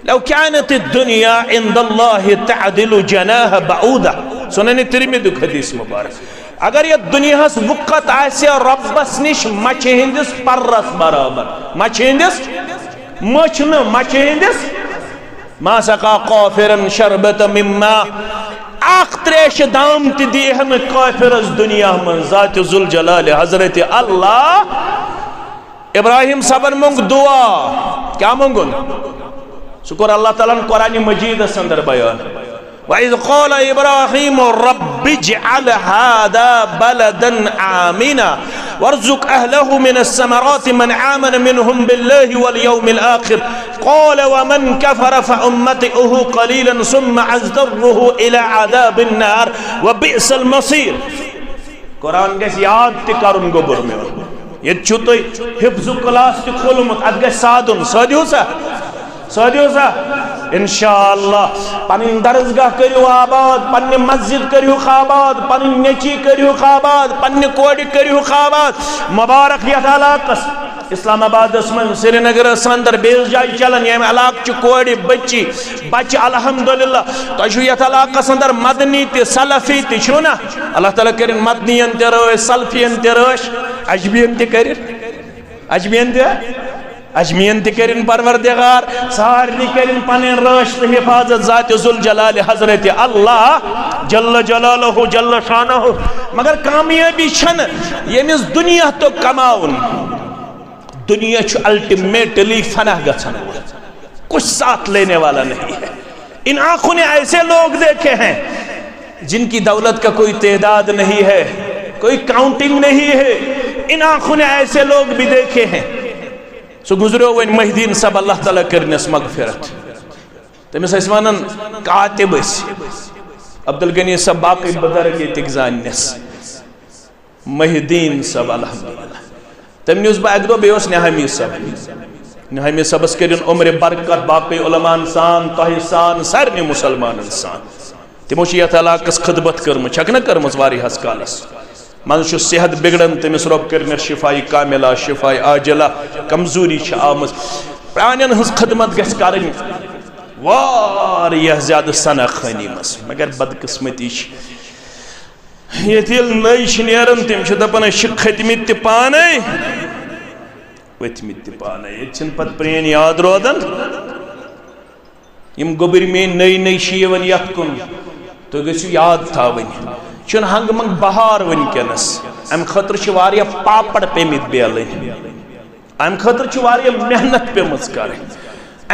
लव कानत दुनिया इंदल्लाहि तअदिलु जनाह बऊदा सुनन तिरमिज़ी हदीस मुबारक अगर ये दुनिया वक़्त आसे रब्बस निश मछे हिंदिस पर्रस बराबर मछे हिंदिस मछे हिंदिस मा सका काफिरन शरबत मिम्मा आख त्रेश दाम तीहन काफिरस दुनिया मन ज़ात जुल जलाल हजरत अल्लाह इब्राहिम सबन मंग दुआ क्या मंगुन शुक्र अल्लाह ताला कुरान मजीद अंदर बयान वइज़ क़ाल इब्राहिम रब्बि इजअल हादा बलदन आमिना वर्ज़ुक़ अहलहु मिनस्समराति मन आमन मिनहुम बिल्लाहि वल यौमिल आखिर क़ाल वमन कफ़र फ़उम्मतुहु क़लीलन सुम्मा अज़्दरुहु इला अज़ाबिन नार वबिअसल मसीर कुरान गस याद त करुन गोबर में ये छुत हिफ्ज़ क्लास त खोलमुत अत गस सादुन सदियो सा इंशाअल्लाह पन्न दरसगाह करियो आबाद पन्न मस्जिद करियो आबाद पन्न नेची करियो आबाद पन्न कोड़ करियो आबाद मुबारक यथ इलाकस इस्लामाबाद मन श्रीनगर अंदर बेस जाय चलान ये इलाक कोड़ बच्ची बच्चे अल्हम्दुलिल्लाह तुम यथ इलाकस अंदर मदनी त सलफी तु ना अल्लाह ताला कर मदनियन त रश सलफियन त रश अजमियन त कर अजमियन त कर परवरदिगार सारनी कर पन रश तो हिफाजत ज़ात जुल जलाल हजरत अल्लाह जल्ल जलालहु जल्ल शानहु मगर कामयाबी छन यमिस दुनिया तो कमाउन दुनिया अल्टीमेटली फनाह गछन कुछ साथ लेने वाला नहीं है। इन आंखों ने ऐसे लोग देखे हैं जिनकी दौलत का कोई तादाद नहीं है, कोई काउंटिंग नहीं है। इन आंखों ने ऐसे लोग भी देखे हैं। सो गुजरो वन महिदीन सब अल्लाह ताला करनस मगफिरत तमिस वन कातिब अब्दुल गनी सब बाकी बुजुर्ग ये जानस महिदीन सब अल्हम्दुलिल्लाह तम नुस बह दो बे नहमी सबस कर उम्र बरकत बाकी उलमान सान तह सान सारे मुसलमान सान तमो यथ इलाकस खिदमत कर्म छक न कर्म वारियास कालस मन सेहत बिगड़न तमिस रब कर शिफाई कामिला शिफाई आजिला कमजोरी आम प्राणन हज खिदमत गह ज्यादा सना खानी मस मगर बदकिस्मती ये नई नान तम दपान खतमित पाने वथमित पाने ये पे प्रेन याद रोदान गोबर मेन नई नई यन ये कुन तुम गु याद थवन हंग मंग बहार वनकस अम खतर पापड़ पेमित बेल अम खतर मेहनत पेम कर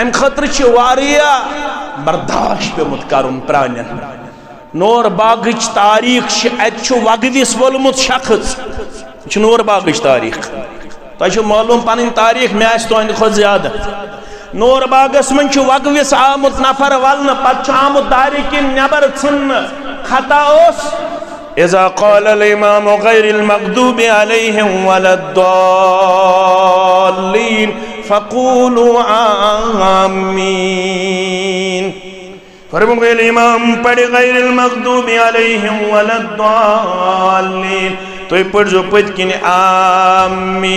अम खतर बर्दाश्त पेमुत कर प्रान नोर बाग तारीख अत वगदिस वोलमुत शख्स नोर बाग तारीख तुम मालूम पन तारीख मे तुंद खुद ज्यादा नोर बागस मन वगविस आमुत नफर वलन पे आमुत तारीख नबर इन खता इज़ा क़ाल इमाम गैरिल मग़दूबि अलैहिम वलद्दाल्लीन फ़क़ूलू आमीन फरमाया इमाम पढ़े गैरिल मग़दूबि अलैहिम वलद्दाल्लीन तो पढ़ जो पद किन आमीन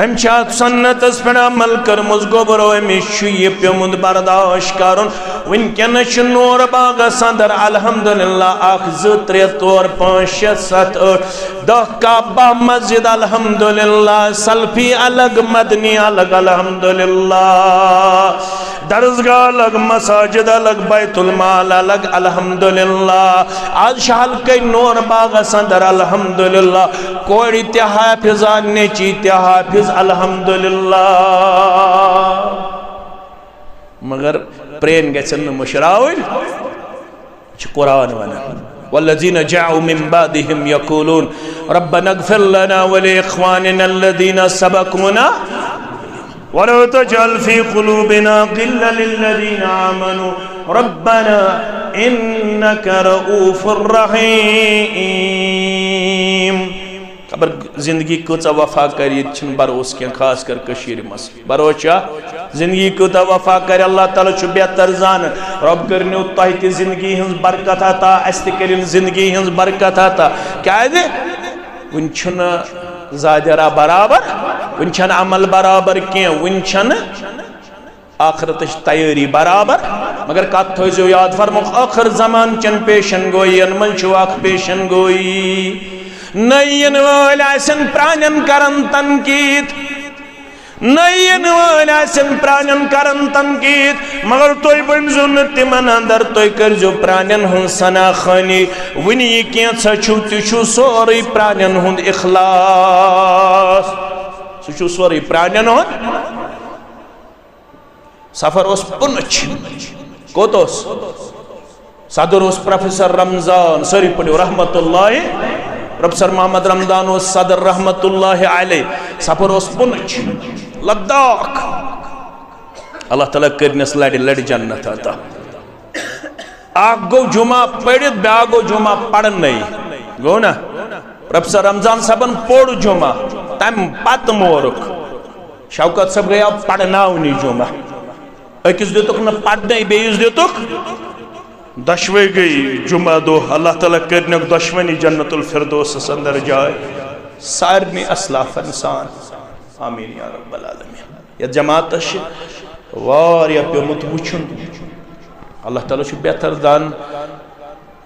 अम सन्नतस पे अमल कर्मुस गोबरो अमिश ये पेमुत बर्दाश्त कर वनकस नोर बागस अंदर अल्हम्दुलिल्लाह 1 2 3 4 5 6 7 8 10 काबा मस्जिद अल्हम्दुलिल्लाह सल्फी अलग मदनी अलग अल्हम्दुलिल्लाह दरसगाह अलग मसाजिद अलग बैतुल माल अलग अल्हम्दुलिल्लाह आज शहल के नोर बागस अंदर अल्हम्दुलिल्लाह कोड़ी ते हाफिजा नेची ते हाफिज अल्हम्दुलिल्लाह मगर प्रेन गसन मुशराउन कुरान वन वल्लज़ीना जाउ मिन बादिहिम यक़ूलून रब्बना इग़फ़िर लना व लिइख़वानिना अल्लज़ीना सबक़ूना वला तजअल फ़ी क़ुलूबिना ग़िल्लन लिल्लज़ीना आमनू रब्बना इन्नका रऊफ़ुर रहीम। पर जिंदगी कूचा वफा कर भरोस क्या खास कर कशीर मस भरोसा जिंदगी कूता वफा कर अल्लाह ताला बेहतर जान रब कर तह जिंदगी हज बरकत अता अस जिंदगी हज बरकत अता क्या वन ज़ादिरा बराबर वन अमल बराबर क्या वन आखरत तैयारी बराबर मगर कत थो याद फरमो आखिर जमान चन पेशन गोयन मज पेशन गोई नयन वाल प्राणन करन तनकीद नयन वाल प्राणन करन तनकीद मगर तुम बनो न तिमन अंदर तुम करो प्राणन हूं सना खानी वन यह कैसा छो तुम सोरे प्राणन हूं इखलास सह सोरे प्राणन हूं सफर पुनच कोत सदर प्रोफेसर रमजान सारी पढ़ो रहमतुल्लाह प्रोफेसर मोहम्मद रमजान सदर रहमतुल्लाह अलैह सफर पुनच लद्दाख अल्लाह ताला करनस लड़ लड़ जन्नत अता आख गो जुमा पढ़ित ब्या गो जुमा पढ़न गो ना प्रोफेसर रमजान सबन पोड़ जुमा तम पत मोरुक शौकत सब गया पढ़नावनी जुमा अकिस दितुक न पढ़ने बेस दितुक दशवे गई जुमा दो अल्लाह ताला करने दशवनी जन्नतुल फिरदौस अंदर जाए सारनी असलाफ इंसान आमीन या रब्बल आलमीन या जमात वारिया पेमुत वुचुन अल्लाह ताला छु बेहतर दान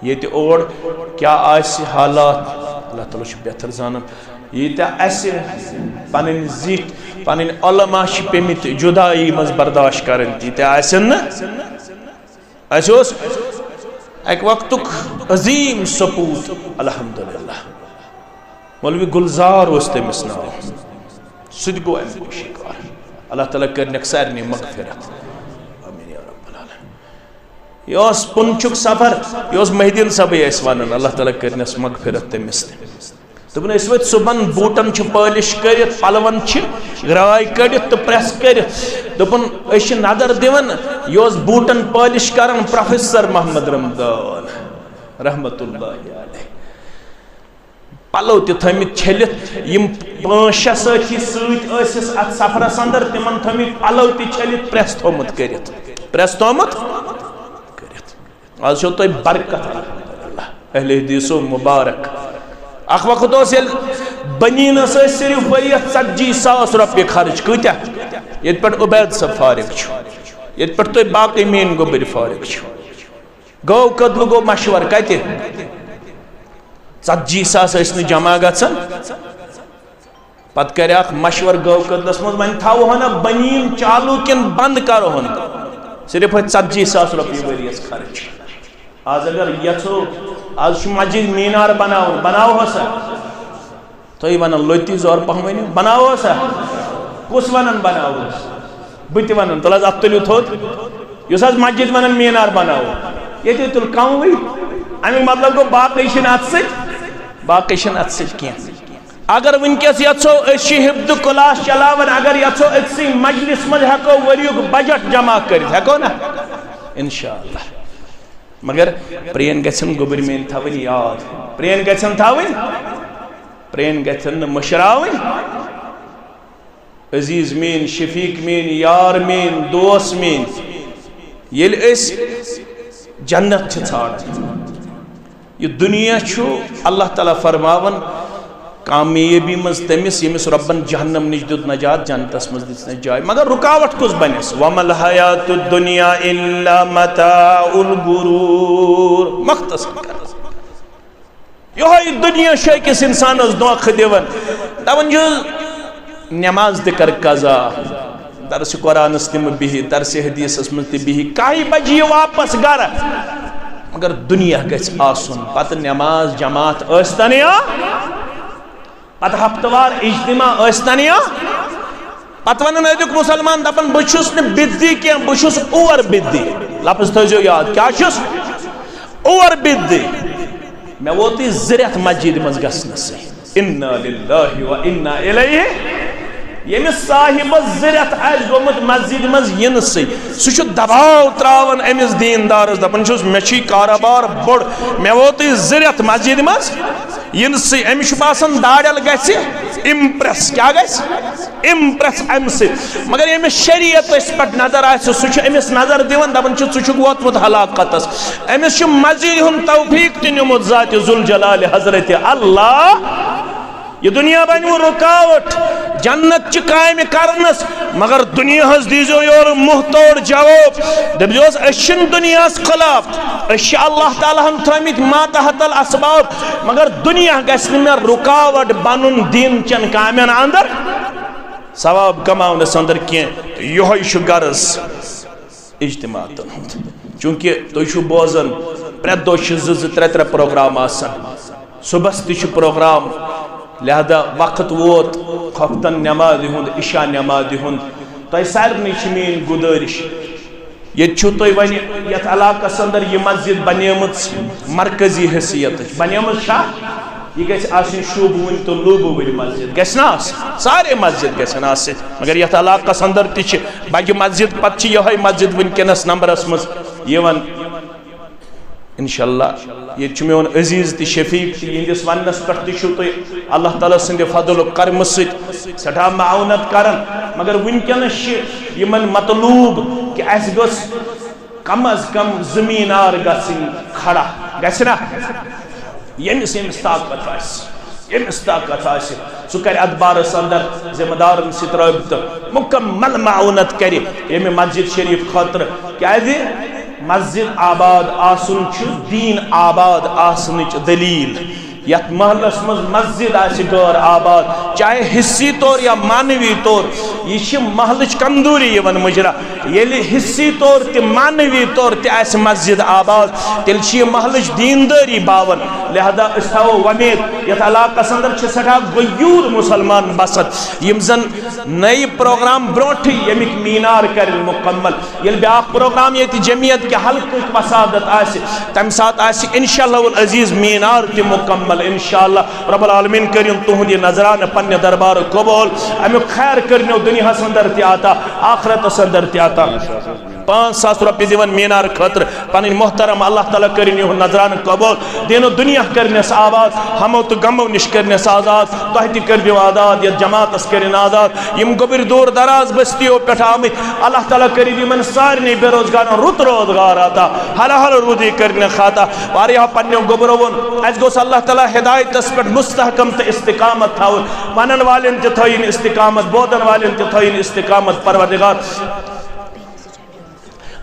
ये और क्या आस हालात अल्लाह ताला छु बेहतर जान ये पन जित पन अलमा पेमित जुदाई मज बर्दाश्त कर अक वक्तुक अजीम सपूत अल्हम्दुलिल्लाह मौलवी गुलजार तमिस नाव सह गो अमुक शिकार अल्लाह ताला कर सारे मगफिरत आमीन या रब्बल आलमीन यह पुंचुक सफर यह महिदीन सबे वन अल्लाह ताला कर मगफिरत तमिस दोपन वो सुबह बूटन पॉलिश कर पलवन राय कड़ तो प्रेस कर दोपन नजर दिवन यह बूटन पॉलिश कर प्रोफेसर मोहम्मद रमजान रहमतुल्लाह अलैह पलो थमित छलित यम 5-6 साथी सत सफरस अंदर तिमन थमित पलो छलित प्रेस थोमुत कर आज तुम बरकत अहले हदीसो मुबारक अख वक्त बनीन सिर्फ वरियत 40,000 रुपये खर्च कत्या ये पे उबैद सब फारिग ये पे तुम बाकी मेन गोबर फारिग गो कदल गो मशवर कत 40,000 जमा गन पत कर मशवर गो कदलस मज वन थो ना बनीन चालू किन बंद करो सिर्फ 40,000 रुपये वरियस खर्च आज अगर यथो आज मस्जिद मीनार बनाओ सा तुम वन लोति जोर पह वन बनाओ सा कुस वन बनाओ बत वन तुल अत तुलु थोद इस मस्जिद वन मीनार बनाओ ये तुल कम अमिक मतलब गो बाकी अत सह अगर वनकस यथो हिफ्द क्लास चलावन अगर यथो अक्सी मजलिस मज हेको वरियुक बजट जमा कर हेको ना इंशाअल्लाह मगर प्रेन गन गोबर मेन थवन याद प्रेन गन थवन प्रेन गन मशरावन अजीज मेन शफीक मेन यार मेन दोस्त मेन ये जन्नत ये दुनिया अल्लाह ताला फरमावन कामयाबी मज तमिस यमिस रब्बन जहन्नम निश दुत नजात जन्नतस मज दिस जाय मगर रुकावट कुस बनस वमल हयातुद दुनिया इल्ला मताउल गुरूर मख्तसर यह दुनिया शे किस इंसानस धोख दिवन दवन जो नमाज त कर कज़ा दरस कुरानस तिम बिहि दरस हदीसस मज त बिहि काई बजी वापस घर मगर दुनिया गछ आसुन पत नमाज जमात अस्तनिया पत हफ्तवार इज्तिमा अस्तनिया पत वन अदुक मुसलमान दपन बहुस न बिद्दी क्या बहुस ओवर बिद्दी लफ्ज थो याद क्या ओवर बिद्दी मे वोत ज़रियत मस्जिद मज गसनस इन्ना लिल्लाहि व इन्ना इलैहि यमिस साहिब ज़रियत आस गोमुत मस्जिद मज यन सह दबाव त्रावन अमिस दीनदारस दपन मे कारोबार बोड़ मे वोत ज़रियत मस्जिद मज यिनसी अमिश बासन दाड़ल गसी इम्प्रेस क्या गस इम्प्रेस अम से मगर यमिस शरीयत पे नजर आस सह अमिस नजर दिवन दपन चुक वोतमुत हलाकतस अमिस मजीद हुन तौफीक तिमुत ज़ात जुल जलाल हजरत अल्लाह ये दुनिया बन रुकावट जन्नत च कायम करनस मगर दुनिया दीजो योर मुह तोड़ जवाब दपजोस दुनिया खिलाफ अल्लाह ताला थमित मातहतल असबाब मगर दुनिया गस मे रुकावट बनुन दीन चन कामन अंदर सवाब कमावनस अंदर कह यो गर्ज इज्तिमातन हुंद चूंकि तुम बोजन प्रे दो त्रे त्रे प्रोग्राम सुबह तह प्रोग्राम लिहाजा वक्त वोत खफ्तन नमाज हुंद इशा नमाज हुंद तुम सारे मेन गुजारिश ये वन यथ इलाकस अंदर यह मस्जिद बनेम मरकजी हैसियत बनेम यह गि शुभ वन तो लूब वन मस्जिद गना सारे मस्जिद गन मगर यथ इलाकस अंदर तज मस्जिद पे ये मस्जिद वनकस नंबरस मज इंशाअल्लाह ये मोन अजीज ति शफीक यिंदिस वनस पे अल्लाह ताला सद फजल कर्म सठा माउनत कर मगर वनकस मतलूब कि अस गस कम अज कम जमीनार गसिन खड़ा गना यमिस यमिस ताकत सह कर अदबारस अंदर जिम्मेदारन सत रबित मुकम्मल माउनत कर यमि मस्जिद शरीफ खतर क्या मस्जिद आबाद आसन दीन आबाद आसनच दलील यथ महलस मज मस्जिद गैर आबाद चाहे हिस्सी तौर या मानवी तौर यह महलच कमजोरी मुजरा ये हिस्सी तौर त मानवी तौर त मस्जिद आबाद तेल महलच दीनदारी बावन लिहाजा थो वमेद यथ इलाकस अंदर सठा गयूर मुसलमान बसत यम जन नई प्रोग्राम ब्रोठ यमिक मीनार कर मुकम्मल ये ब्या प्रोग्राम ये जमीयत के हल्क वसादत तम सात इंशाअल्लाह अजीज मीनार त मुकम्मल इंशाअल्लाह रब्बुल आलमीन करिन तुहद नजरान पन्ने दरबार कबूल अमुक खैर करनो दुनिया अंदर त आता आखरत अंदर त आता 5,000 रुपये दिवन मीनार खतर पन मोहतरम अल्लाह ताला करिन यह नजरान कबूल दिनो दुनिया करनस आबाद हमो तो गमो निश करनस आजाद तह त कर आजाद ये जमातस करिन आजाद यम गोबर दूर दराज बस्तियों पे आमित अल्लाह ताला करिन यमन सारे बेरोजगार रुत रोजगार आता हल हल रूदी करने खाता वारिया पन्ने गोबरो वन अस गोस अल्लाह ताला हिदायतस पे मुस्तहकम त इस्तिकामत थावन वनन वालेन त थइन इस्तिकामत बोदन वालेन त थइन इस्तिकामत परवरदिगार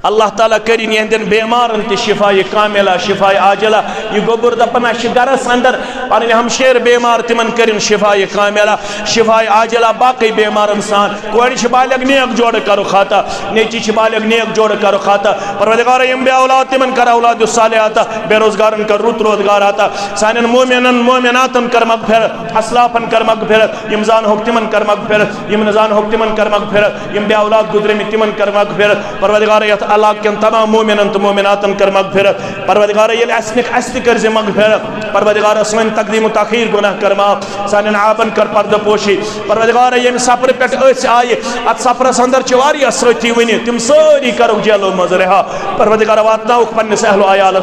अल्लाह ताला करिन यहंदन बेमारन त शिफाए कामिला शिफाए आजिला यह गोबर दपन गरस अंदर पन हमशेर बेमार तिमन करिन शिफाए कामिला शिफाए आजिला बाकी बेमारन सान कोड़ बालग नेक जोड़ करो खाता नेची बालग नेक जोड़ करो खाता परवरदिगार यम बे औलाद तिमन कर औलाद सालिहाता बेरोजगारन कर रुत रोजगार आता सानन मोमिनन मोमिनातन कर मगफिरत असलाफन कर मगफिरत यम जान होक तिमन कर मगफिरत यम नजान होक तिमन कर मगफिरत यम बे औलाद गुजरमि तिमन कर मगफिरत परवरदिगार यथ अल्लाह के तमाम मोमिनन तो मोमिनातन कर मगफिरत परवरदिगार ये अस्ति कर जे मगफिरत परवरदिगार सन तकदीम तखीर गुनाह कर माफ सानन आबन कर पर्दा पोशी परवरदिगार ये सफर पे आये अत सफरस अंदर वारिया स्रोती वन तिम सारी करो जेलो मज रहा परवरदिगार वातनाउक पन्ने सहलो आयाल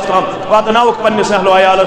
वातनाउक पन्ने सहलो आयाल